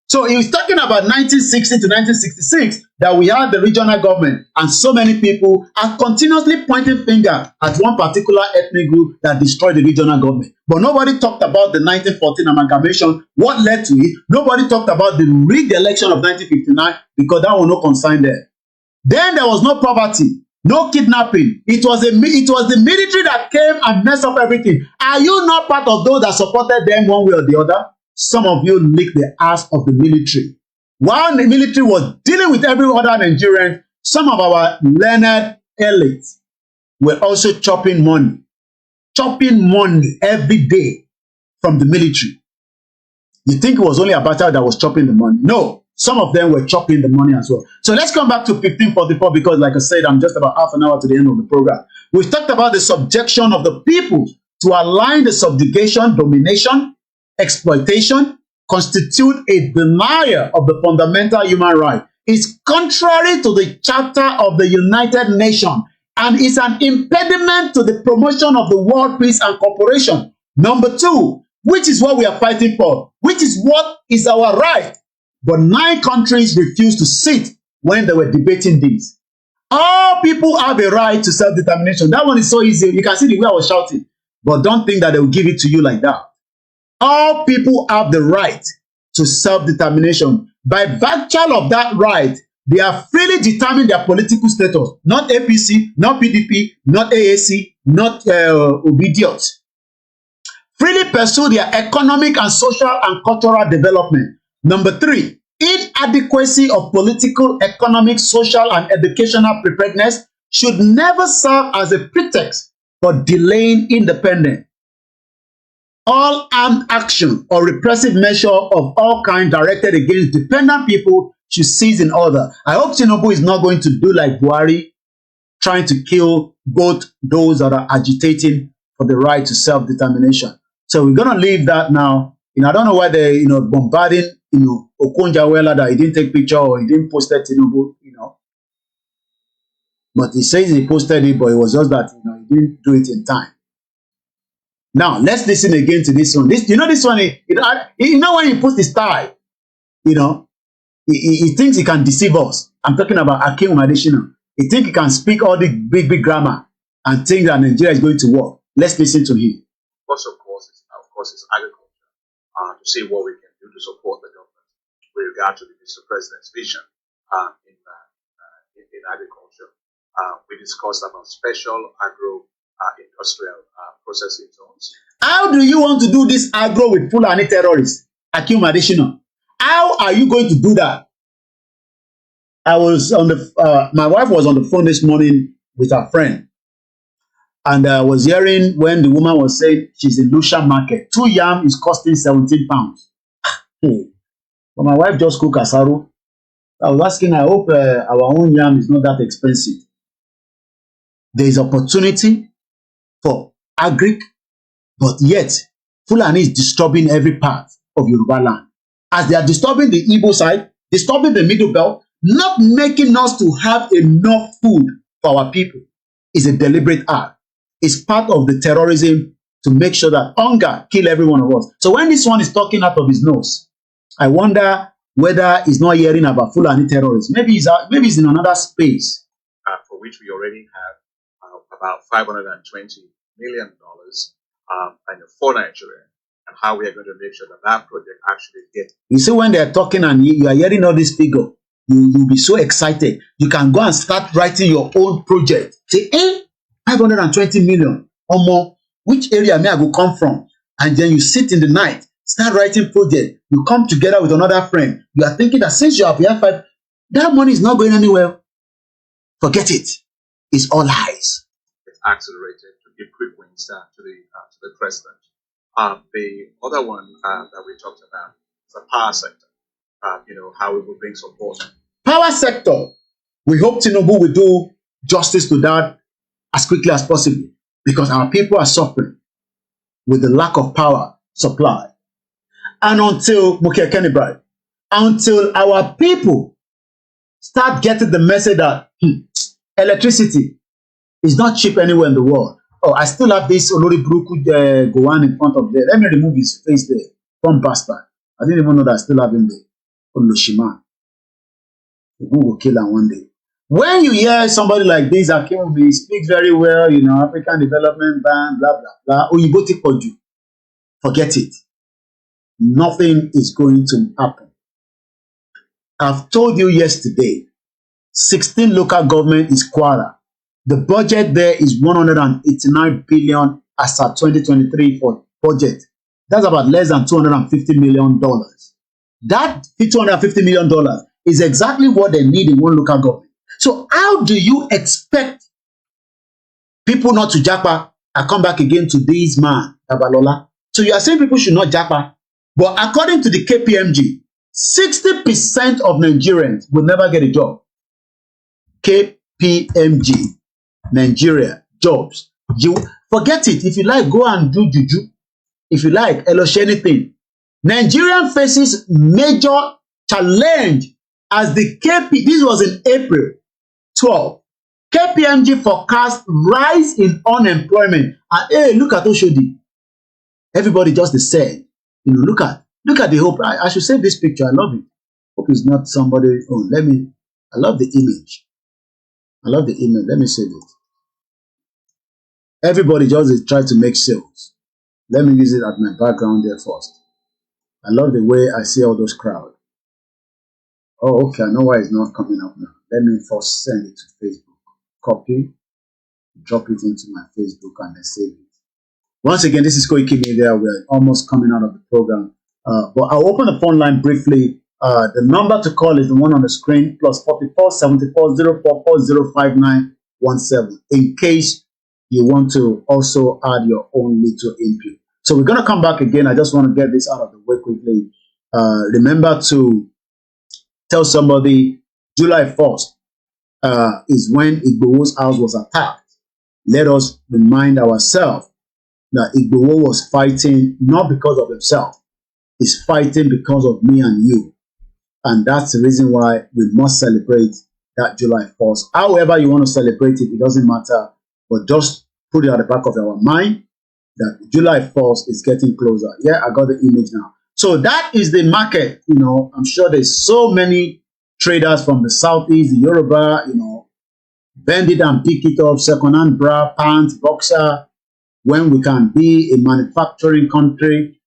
So he was talking about 1960 to 1966 that we had the regional government, and so many people are continuously pointing finger at one particular ethnic group that destroyed the regional government. But nobody talked about the 1914 amalgamation, what led to it. Nobody talked about the rigged election of 1959 because that was no concern there. Then there was no poverty, no kidnapping. It was the military that came and messed up everything. Are you not part of those that supported them one way or the other? Some of you licked the ass of the military. While the military was dealing with every other Nigerian, some of our learned elites were also chopping money every day from the military. You think it was only Abacha that was chopping the money? No, some of them were chopping the money as well. So let's come back to 1544 because, like I said, I'm just about half an hour to the end of the program. We've talked about the subjection of the people to align the subjugation, domination, exploitation, constitute a denial of the fundamental human right. It's contrary to the Charter of the United Nations and is an impediment to the promotion of the world peace and cooperation. Number two, which is what we are fighting for, which is what is our right. But 9 countries refused to sit when they were debating this. All people have a right to self-determination. That one is so easy. You can see the way I was shouting. But don't think that they will give it to you like that. All people have the right to self-determination. By virtue of that right, they are freely determining their political status. Not APC, not PDP, not AAC, not Obedience. Freely pursue their economic and social and cultural development. Number 3, inadequacy of political, economic, social, and educational preparedness should never serve as a pretext for delaying independence. All armed action or repressive measure of all kinds directed against dependent people should cease in order. I hope Tinubu is not going to do like Buhari, trying to kill both those that are agitating for the right to self-determination. So we're going to leave that now. I don't know why they're, bombarding, Okonja-Iweala that he didn't take picture or he didn't post it, Tinubu, But he says he posted it, but it was just that, he didn't do it in time. Now, let's listen again to this one. This one, when he puts his tie, he thinks he can deceive us. I'm talking about Akim Adesina. He thinks he can speak all the big grammar and think that Nigeria is going to work. Let's listen to him. First, of course, it's agriculture. To see what we can do to support the government with regard to the Mr. President's vision in agriculture. We discussed about special agro-industrial processing zones. How do you want to do this agro with Fulani terrorists, Akim Adesina? How are you going to do that? I was on my wife was on the phone this morning with her friend, and I was hearing when the woman was saying she's in Lusha market. 2 yam is costing 17 pounds. But my wife just cooked asaro. I was asking, I hope our own yam is not that expensive. There is opportunity for agric, but yet Fulani is disturbing every part of Yoruba land. As they are disturbing the Igbo side, disturbing the middle belt, not making us to have enough food for our people is a deliberate act. It's part of the terrorism to make sure that hunger kill every one of us. So when this one is talking out of his nose, I wonder whether he's not hearing about Fulani terrorists. Maybe he's in another space. For which we already have about $520 million for Nigeria, and how we are going to make sure that that project actually gets. You see, when they're talking and you are hearing all this figure, you'll be so excited. You can go and start writing your own project. Say, 520 million or more. Which area may I go come from? And then you sit in the night, start writing project. You come together with another friend. You are thinking that since you have here that money is not going anywhere. Forget it. It's all lies. It's accelerated to give quick wins to the president. The other one that we talked about is the power sector. How we will bring support. Power sector. We hope Tinubu will do justice to that as quickly as possible, because our people are suffering with the lack of power supply. And until our people start getting the message that electricity is not cheap anywhere in the world. Oh, I still have this Olori Buruku Gowan in front of there. Let me remove his face there. From bastard. I didn't even know that I still have him there. Oloshima. We will kill him one day. When you hear somebody like this, he speaks very well, African Development Bank, blah, blah, blah. Forget it. Nothing is going to happen. I've told you yesterday, 16 local government is Kwara. The budget there is 189 billion as at 2023 for budget. That's about less than $250 million. That $250 million is exactly what they need in one local government. So how do you expect people not to japa and come back again to this man, Babalola? So you are saying people should not japa. But according to the KPMG, 60% of Nigerians will never get a job. KPMG, Nigeria, jobs. You forget it. If you like, go and do juju. If you like, elosh anything. Nigeria faces major challenge as the this was in April 12. KPMG forecast rise in unemployment. And hey, look at Oshodi. Everybody just said, you know, look at the hope. I should save this picture. I love it. Hope it's not somebody. Oh, I love the image. I love the image. Let me save it. Everybody just try to make sales. Let me use it at my background there first. I love the way I see all those crowds. Oh, okay. I know why it's not coming up now. Let me first send it to Facebook. Copy, drop it into my Facebook, and then save it. Once again, this is Koiki Media. We're almost coming out of the program. But I'll open the phone line briefly. The number to call is the one on the screen, +44 74 044 05917, in case you want to also add your own little input. So we're going to come back again. I just want to get this out of the way quickly. Remember to tell somebody July 1st is when Igboho's house was attacked. Let us remind ourselves that Igboho was fighting not because of himself. He's fighting because of me and you. And that's the reason why we must celebrate that July 1st. However you want to celebrate it, it doesn't matter. But just put it at the back of our mind that July 1st is getting closer. Yeah, I got the image now. So that is the market. You know, I'm sure there's so many traders from the Southeast, the Yoruba, you know, bend it and pick it up, second-hand bra, pants, boxer, when we can be a manufacturing country,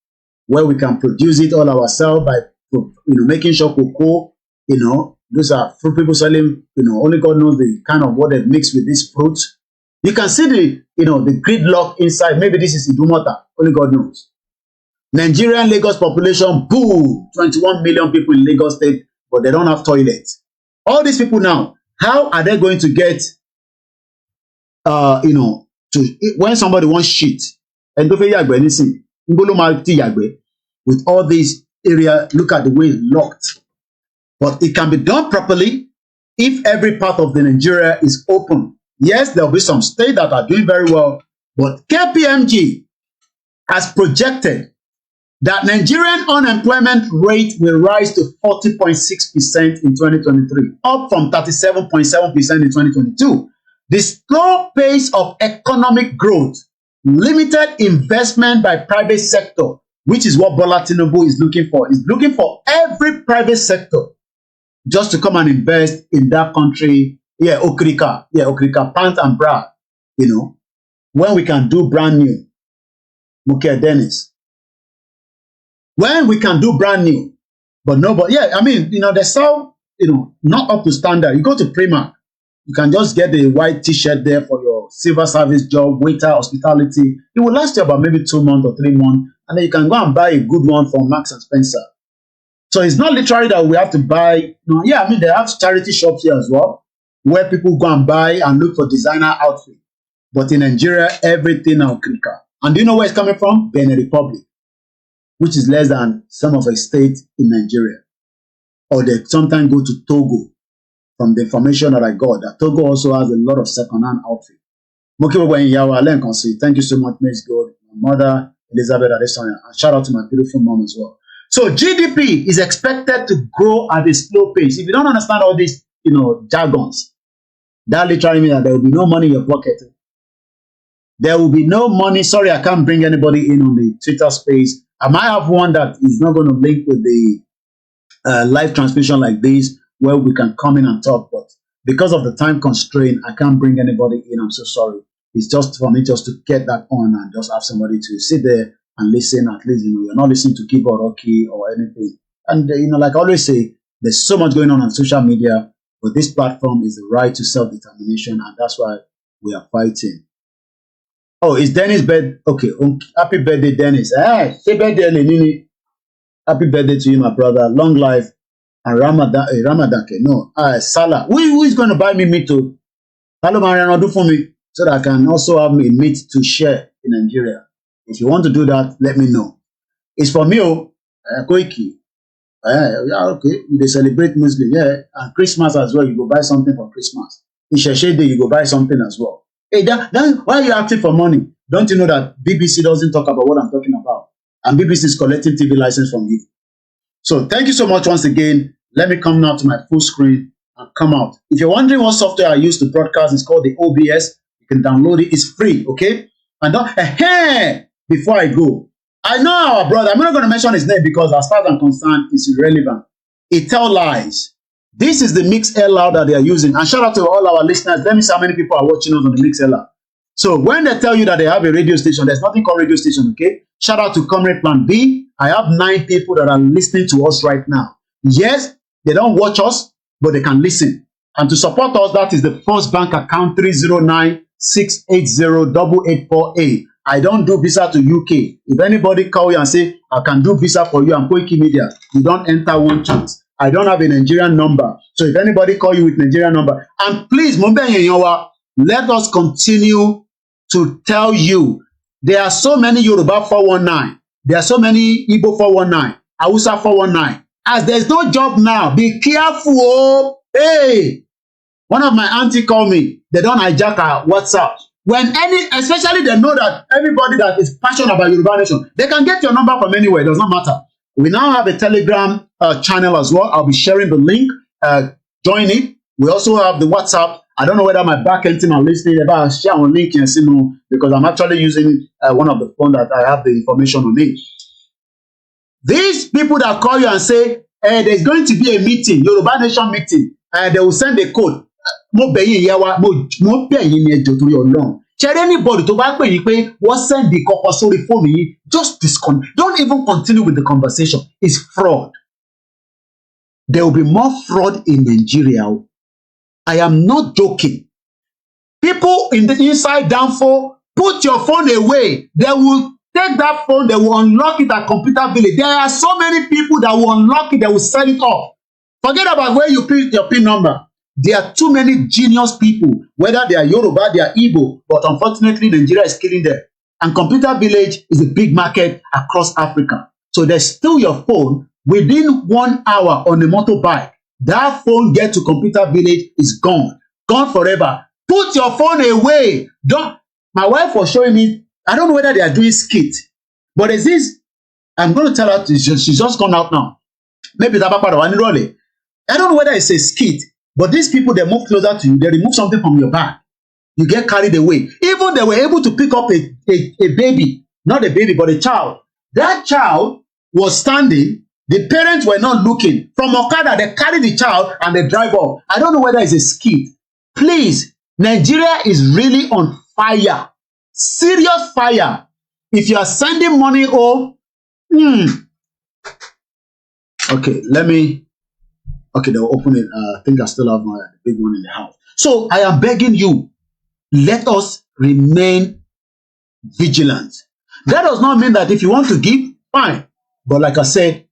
where we can produce it all ourselves by, you know, making sure cocoa, you know, those are fruit people selling, you know, only God knows the kind of what they mix with this fruit. You can see the, you know, the gridlock inside. Maybe this is Idumota, only God knows. Nigerian Lagos population, boom, 21 million people in Lagos State, but they don't have toilets. All these people now, how are they going to get, you know, to when somebody wants shit, and with all these area, look at the way it's locked. But it can be done properly if every part of the Nigeria is open. Yes, there will be some states that are doing very well, but KPMG has projected that Nigerian unemployment rate will rise to 40.6% in 2023, up from 37.7% in 2022. The slow pace of economic growth, limited investment by private sector, which is what Bola Tinubu is looking for. Is looking for every private sector just to come and invest in that country. Yeah, Okrika, pants and bra, you know, when we can do brand new. Mukia Dennis. When we can do brand new, but nobody, yeah, I mean, you know, they're so, you know, not up to standard. You go to Primark, you can just get the white t-shirt there for your civil service job, waiter, hospitality. It will last you about maybe 2 months or 3 months, and then you can go and buy a good one from Marks and Spencer. So it's not literally that we have to buy, you know, yeah, I mean, they have charity shops here as well, where people go and buy and look for designer outfits. But in Nigeria, everything now critical. And do you know where it's coming from? Benin Republic, which is less than some of the states in Nigeria. Or they sometimes go to Togo. From the information that I got, that Togo also has a lot of second-hand outfits. Thank you so much, Miss God, my mother, Elizabeth Adesanya, and shout out to my beautiful mom as well. So GDP is expected to grow at a slow pace. If you don't understand all these, you know, jargons, that literally means that there will be no money in your pocket. There will be no money. Sorry, I can't bring anybody in on the Twitter space. I might have one that is not going to link with the live transmission like this, where we can come in and talk. But because of the time constraint, I can't bring anybody in. I'm so sorry. It's just for me just to get that on and just have somebody to sit there and listen. At least, you know, you're not listening to keyboard or key or anything. And, you know, like I always say, there's so much going on social media, but this platform is the right to self-determination, and that's why we are fighting. Oh, it's Dennis' birthday. Okay, happy birthday, Dennis. Hey, say birthday, Lenini. Happy birthday to you, my brother. Long life. And Ramadan. No, Salah. Who is going to buy me meat too? Hello, Mariano, do for me so that I can also have me meat to share in Nigeria. If you want to do that, let me know. It's for me. Koiki. Yeah, okay. They celebrate Muslim, yeah, and Christmas as well. You go buy something for Christmas. Isheshe Day, you go buy something as well. Hey, then why are you asking for money? Don't you know that BBC doesn't talk about what I'm talking about? And BBC is collecting TV license from you. So thank you so much once again. Let me come now to my full screen and come out. If you're wondering what software I use to broadcast, it's called the OBS. You can download it. It's free, okay? And before I go, I know our brother, I'm not going to mention his name because as far as I'm concerned, it's irrelevant. He tells lies. This is the MixLR that they are using. And shout out to all our listeners. Let me see how many people are watching us on the MixLR. So when they tell you that they have a radio station, there's nothing called radio station, okay? Shout out to Comrade Plan B. I have 9 people that are listening to us right now. Yes, they don't watch us, but they can listen. And to support us, that is the First Bank account 309-680-8848. I don't do visa to UK. If anybody call you and say, I can do visa for you and Koiki Media, you don't enter one chance. I don't have a Nigerian number. So if anybody call you with Nigerian number, and please, let us continue to tell you, there are so many Yoruba 419. There are so many Igbo 419, Hausa 419. As there's no job now, be careful. Oh. Hey, one of my auntie called me. They don't hijack our WhatsApp. Especially they know that everybody that is passionate about Yoruba Nation, they can get your number from anywhere. It does not matter. We now have a Telegram channel as well. I'll be sharing the link. Join it. We also have the WhatsApp. I don't know whether my back-end team are listening. If I share on link and see no, because I'm actually using one of the phones that I have the information on it. These people that call you and say, there's going to be a meeting, Yoruba Nation meeting, and they will send a code. Anybody to back when you pay, what send the copper sorry for me, just disconnect. Don't even continue with the conversation. It's fraud. There will be more fraud in Nigeria. I am not joking. People in the inside downfall, put your phone away. They will take that phone, they will unlock it at Computer Village. There are so many people that will unlock it, they will set it up. Forget about where you put your PIN number. There are too many genius people, whether they are Yoruba, they are Igbo, but unfortunately, Nigeria is killing them. And Computer Village is a big market across Africa. So they steal your phone within 1 hour on a motorbike. That phone get to Computer Village is gone. Gone forever. Put your phone away. Don't. My wife was showing me, I don't know whether they are doing skit, but there's this, I'm going to tell her, she's just gone out now. Maybe it's about I don't know whether it's a skit, but these people, they move closer to you, they remove something from your bag. You get carried away. Even they were able to pick up a baby, not a baby, but a child. That child was standing, the parents were not looking. From Okada, they carry the child and they drive off. I don't know whether it's a skit. Please, Nigeria is really on fire. Serious fire. If you are sending money home, okay, okay, they'll open it. I think I still have my big one in the house. So I am begging you, let us remain vigilant. That does not mean that if you want to give, fine. But like I said,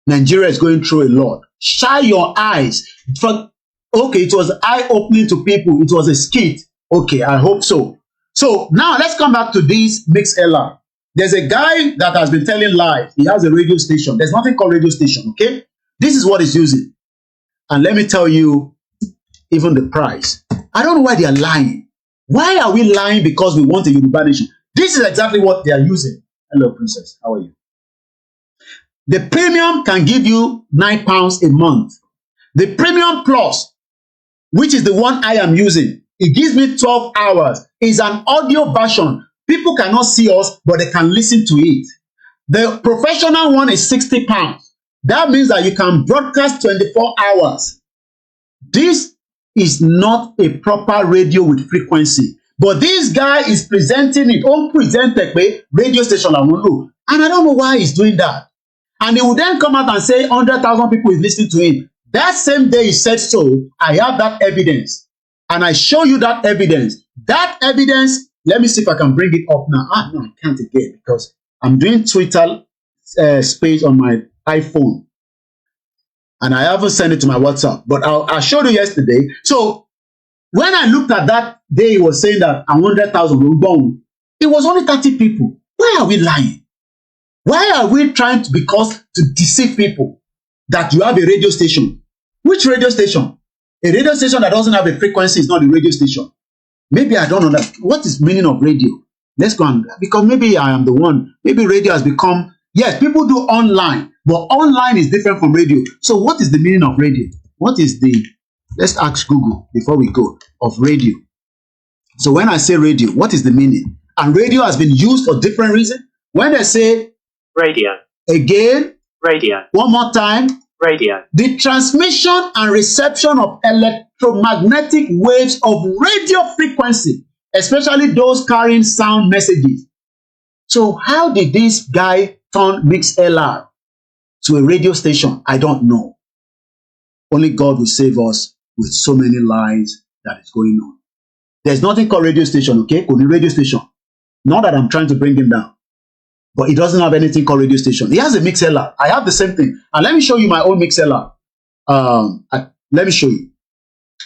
Nigeria is going through a lot. Shine your eyes. Okay, it was eye-opening to people. It was a skit. Okay, I hope so. So now let's come back to this MixLR. There's a guy that has been telling lies. He has a radio station. There's nothing called radio station, okay? This is what he's using. And let me tell you, even the price. I don't know why they are lying. Why are we lying because we want a Yoruba Nation? This is exactly what they are using. Hello, Princess. How are you? The premium can give you £9 a month. The premium plus, which is the one I am using, it gives me 12 hours. It's an audio version. People cannot see us, but they can listen to it. The professional one is £60. That means that you can broadcast 24 hours. This is not a proper radio with frequency. But this guy is presenting it on radio station. And I don't know why he's doing that. And he will then come out and say 100,000 people is listening to him. That same day he said so, I have that evidence. And I show you that evidence. That evidence, let me see if I can bring it up now. No, I can't again because I'm doing Twitter space on my iPhone. And I haven't sent it to my WhatsApp. But I showed you yesterday. So when I looked at that day, he was saying that 100,000 will born. It was only 30 people. Why are we lying? Why are we trying to deceive people that you have a radio station? Which radio station? A radio station that doesn't have a frequency is not a radio station. Maybe I don't know that. What is meaning of radio? Let's go on, because maybe I am the one. Maybe radio has become, yes, people do online, but online is different from radio. So what is the meaning of radio? What is the, let's ask Google before we go, of radio. So when I say radio, what is the meaning? And radio has been used for different reasons. When they say radio, again, radio, one more time, radio, the transmission and reception of electromagnetic waves of radio frequency, especially those carrying sound messages. So how did this guy turn MixLR to a radio station? I don't know. Only God will save us with so many lies that is going on. There's nothing called radio station, okay? Only radio station. Not that I'm trying to bring him down, but he doesn't have anything called radio station. He has a MixLR. I have the same thing. And let me show you my own MixLR. Let me show you.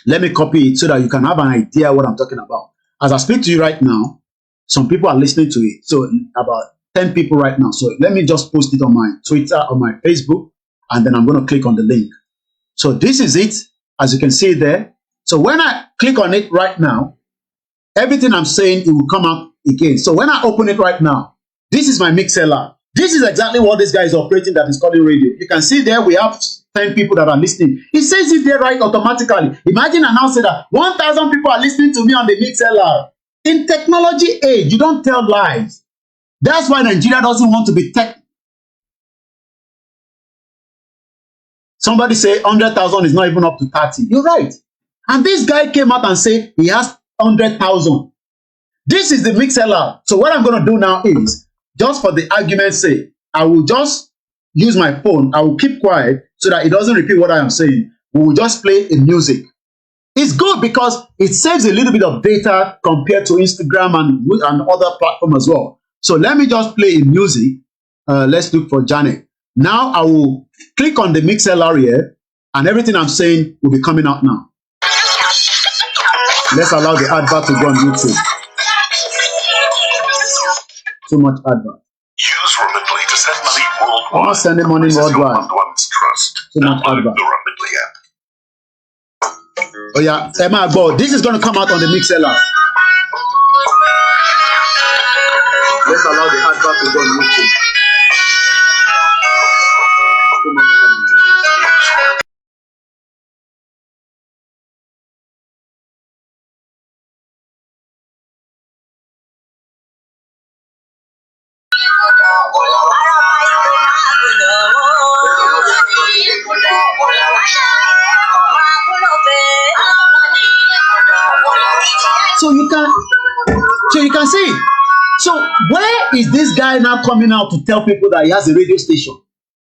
Let me copy it so that you can have an idea what I'm talking about. As I speak to you right now, some people are listening to it. So about 10 people right now. So let me just post it on my Twitter, on my Facebook, and then I'm going to click on the link. So this is it, as you can see there. So when I click on it right now, everything I'm saying, it will come out again. So when I open it right now, this is my MixLR. This is exactly what this guy is operating that is calling radio. You can see there we have 10 people that are listening. It says it there right automatically. Imagine I now say that 1,000 people are listening to me on the MixLR. In technology age, you don't tell lies. That's why Nigeria doesn't want to be tech. Somebody say 100,000 is not even up to 30. You're right. And this guy came out and said he has 100,000. This is the MixLR. So what I'm going to do now is, just for the argument's sake, I will just use my phone. I will keep quiet so that it doesn't repeat what I am saying. We will just play in music. It's good because it saves a little bit of data compared to Instagram and other platforms as well. So let me just play in music. Let's look for Janet. Now I will click on the MixLR here, and everything I'm saying will be coming out now. Let's allow the advert to go on YouTube. Too much advert. Use Remitly to send money worldwide. I'm not sending money worldwide. Too much advert. The Remitly app. Oh yeah, Emma, but this is going to come out on the MixLR. Let's allow the advert to go on YouTube. Too much advert. So you can see. So where is this guy now coming out to tell people that he has a radio station?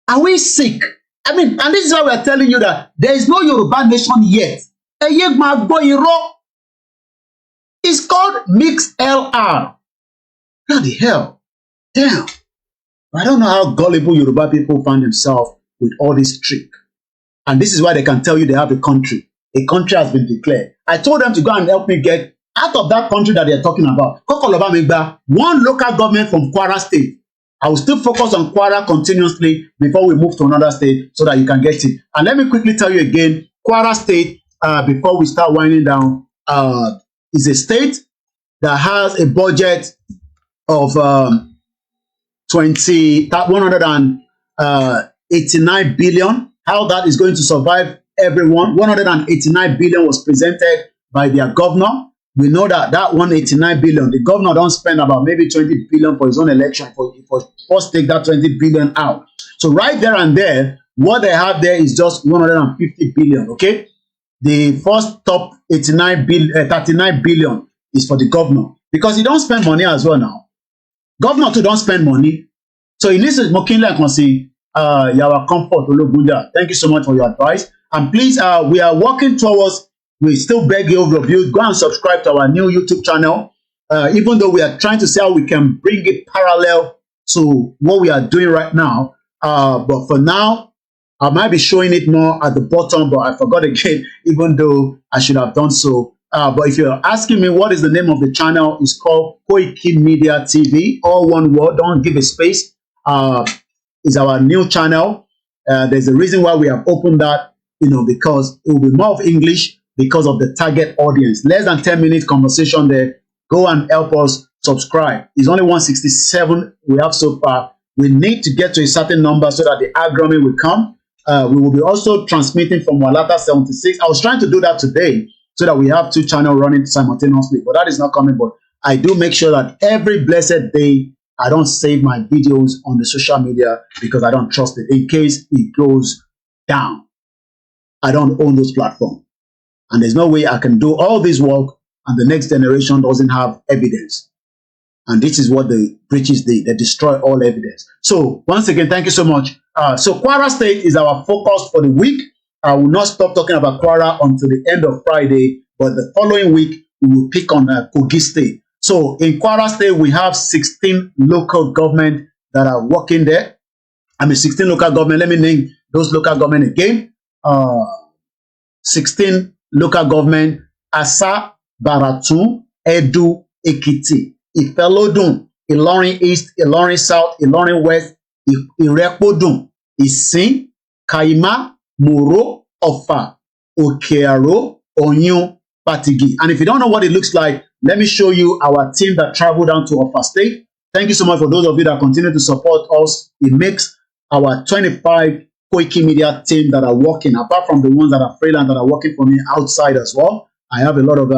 Are we sick? I mean, and this is why we are telling you that there is no Yoruba nation yet. It's called MixLR. What the hell? Damn. I don't know how gullible Yoruba people find themselves with all this trick. And this is why they can tell you they have a country. A country has been declared. I told them to go and help me get out of that country that they're talking about. One local government from Kwara State. I will still focus on Kwara continuously before we move to another state so that you can get it. And let me quickly tell you again, Kwara State, before we start winding down, is a state that has a budget of 189 billion. How that is going to survive everyone. 189 billion was presented by their governor. We know that 189 billion, the governor don't spend about maybe 20 billion for his own election for first take that 20 billion out. So right there and there, what they have there is just 150 billion, okay? The first top 39 billion is for the governor because he don't spend money as well now. Governor too don't spend money. So he needs to McKinley and say, Yawa Comfort Ologunja. Thank you so much for your advice. And please, we are working towards, we still beg you of you, go and subscribe to our new YouTube channel. Even though we are trying to see how we can bring it parallel to what we are doing right now. But for now, I might be showing it more at the bottom, but I forgot again, even though I should have done so. But if you're asking me what is the name of the channel, it's called Koiki Media TV, all one word, don't give a space. is our new channel. There's a reason why we have opened that, because it will be more of English because of the target audience. Less than 10-minute conversation there. Go and help us subscribe. It's only 167 we have so far. We need to get to a certain number so that the algorithm will come. We will be also transmitting from Walata 76. I was trying to do that today so that we have 2 channels running simultaneously, but that is not coming. But I do make sure that every blessed day, I don't save my videos on the social media because I don't trust it in case it goes down. I don't own those platforms. And there's no way I can do all this work and the next generation doesn't have evidence. And this is what the British did. They destroy all evidence. So once again, thank you so much. So Kwara State is our focus for the week. I will not stop talking about Kwara until the end of Friday, but the following week, we will pick on Kogi State. So in Kwara State, we have 16 local government that are working there. 16 local government. Let me name those local government again. 16 local government: Asa, Baratu, Edu, Ekiti, Ifelodun, Ilorin East, Ilorin South, Ilorin West, Irepodun, Isin, Kaima, Moro, Ofa, Okearo, Oyun, Patigi. And if you don't know what it looks like, let me show you our team that traveled down to Ofa State. Thank you so much for those of you that continue to support us. It makes our 25 Koiki Media team that are working, apart from the ones that are freelance that are working for me outside as well. I have a lot of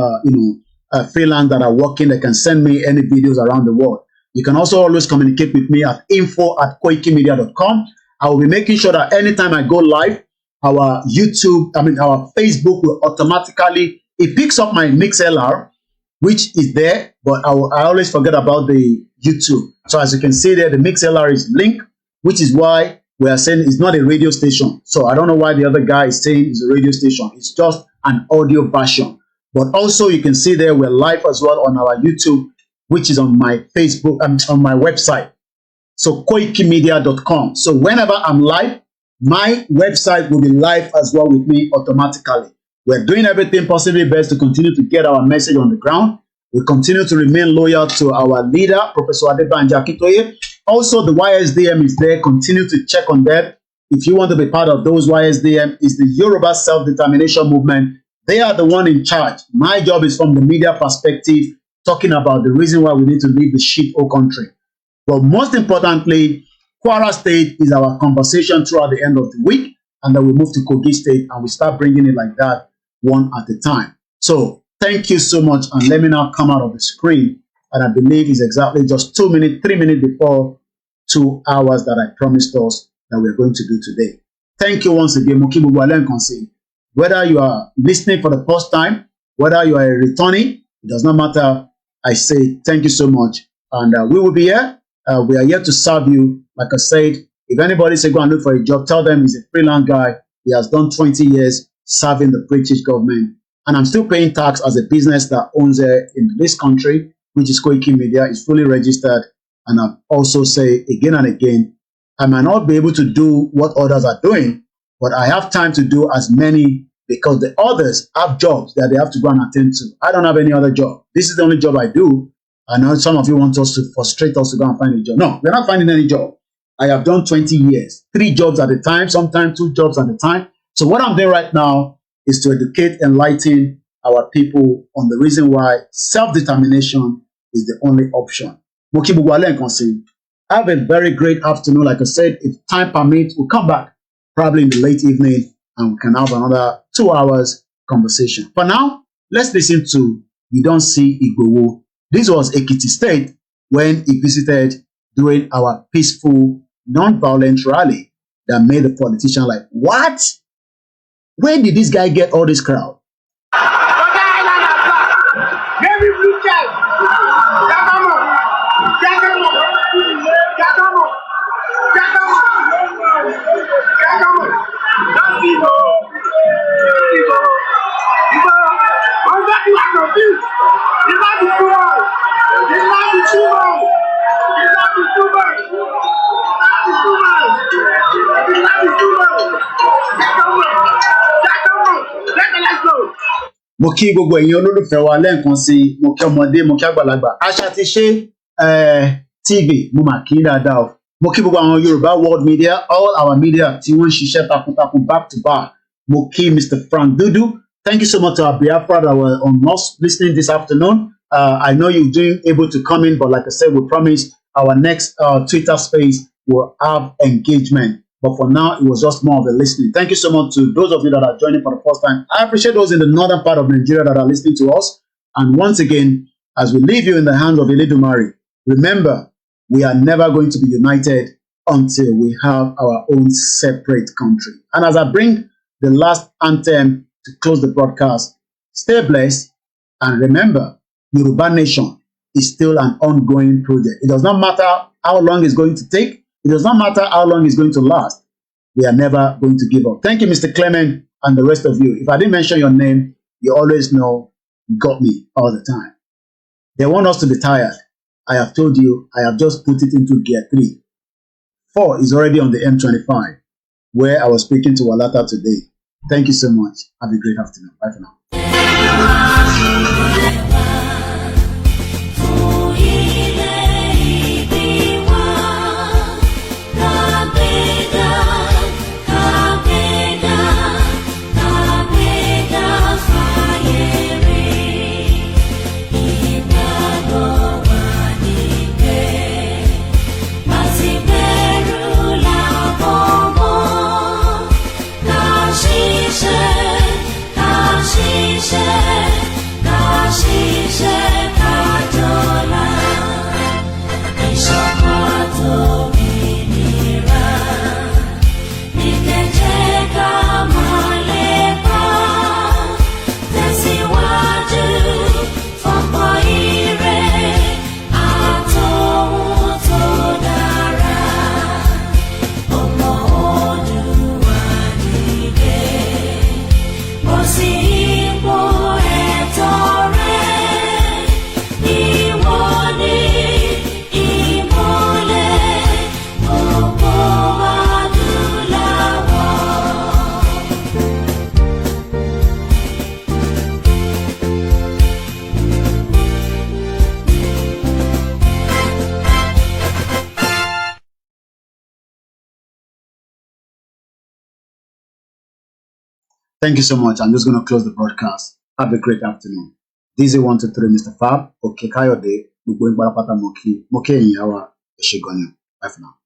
freelance that are working. They can send me any videos around the world. You can also always communicate with me at info@koikimedia.com. I will be making sure that anytime I go live, our Facebook will automatically, it picks up my MixLR, which is there, but I always forget about the YouTube. So as you can see there, the MixLR is linked, which is why we are saying it's not a radio station. So I don't know why the other guy is saying it's a radio station. It's just an audio version. But also you can see there we're live as well on our YouTube, which is on my Facebook and on my website. So koikimedia.com. So whenever I'm live, my website will be live as well with me automatically. We're doing everything possibly best to continue to get our message on the ground. We continue to remain loyal to our leader, Professor Adebanjo Akintoye. Also, the YSDM is there. Continue to check on them. If you want to be part of those, YSDM is the Yoruba Self-Determination Movement. They are the one in charge. My job is from the media perspective, talking about the reason why we need to leave the shithole country. But most importantly, Kwara State is our conversation throughout the end of the week, and then we move to Kogi State and we start bringing it like that, one at a time. So thank you so much, and let me now come out of the screen, and I believe it's exactly just 3 minutes before 2 hours that I promised us that we're going to do today. Thank you once again. Whether you are listening for the first time, whether you are a returning, it does not matter. I say thank you so much, and we will be here. We are here to serve you. Like I said, if anybody say go and look for a job, tell them he's a freelance guy. He has done 20 years serving the British government, and I'm still paying tax as a business that owns in this country, which is Koiki Media. It's fully registered, and I also say again and again, I might not be able to do what others are doing, but I have time to do as many because the others have jobs that they have to go and attend to. I don't have any other job. This is the only job I do. I know some of you want us to frustrate us to go and find a job. No, we're not finding any job. I have done 20 years, 3 jobs at a time, sometimes 2 jobs at a time. So what I'm doing right now is to educate, enlighten our people on the reason why self-determination is the only option. Have a very great afternoon. Like I said, if time permits, we'll come back probably in the late evening and we can have another 2 hours conversation. For now, let's listen to You Don't See Igbowo. This was Ekiti State when he visited during our peaceful, non-violent rally that made the politician like, what? Where did this guy get all this crowd? Mo kí gbogbo ẹ̀yin olólùfẹ́ wa lẹ́ẹ̀kan sí, mo kí ọmọdé, mo kí àgbàlagbà. Àṣà ti ṣe TV, mo mà kí dáadáa o. Mo kí gbogbo àwọn Yorùbá World Media, all our media tí wọ́n ń ṣiṣẹ́ takuntakun back to back. Mo kí Mr. Frank Dudu. Thank you so much to our Biafra that were on us listening this afternoon. I know you're doing able to come in, but like I said, we promise our next Twitter space will have engagement. But for now, it was just more of a listening. Thank you so much to those of you that are joining for the first time. I appreciate those in the northern part of Nigeria that are listening to us. And once again, as we leave you in the hands of Eledumare, remember, we are never going to be united until we have our own separate country. And as I bring the last anthem to close the broadcast, stay blessed and remember, Yoruba Nation is still an ongoing project. It does not matter how long it's going to take. It does not matter how long it's going to last. We are never going to give up. Thank you, Mr. Clement, and the rest of you. If I didn't mention your name, you always know you got me all the time. They want us to be tired. I have told you, I have just put it into gear 3. 4 is already on the M25, where I was speaking to Walata today. Thank you so much. Have a great afternoon. Bye for now. Thank you so much. I'm just going to close the broadcast. Have a great afternoon. DZ123, Mr. Fab, Okay Kayode, Moki, Moke Yawa, Bye for now.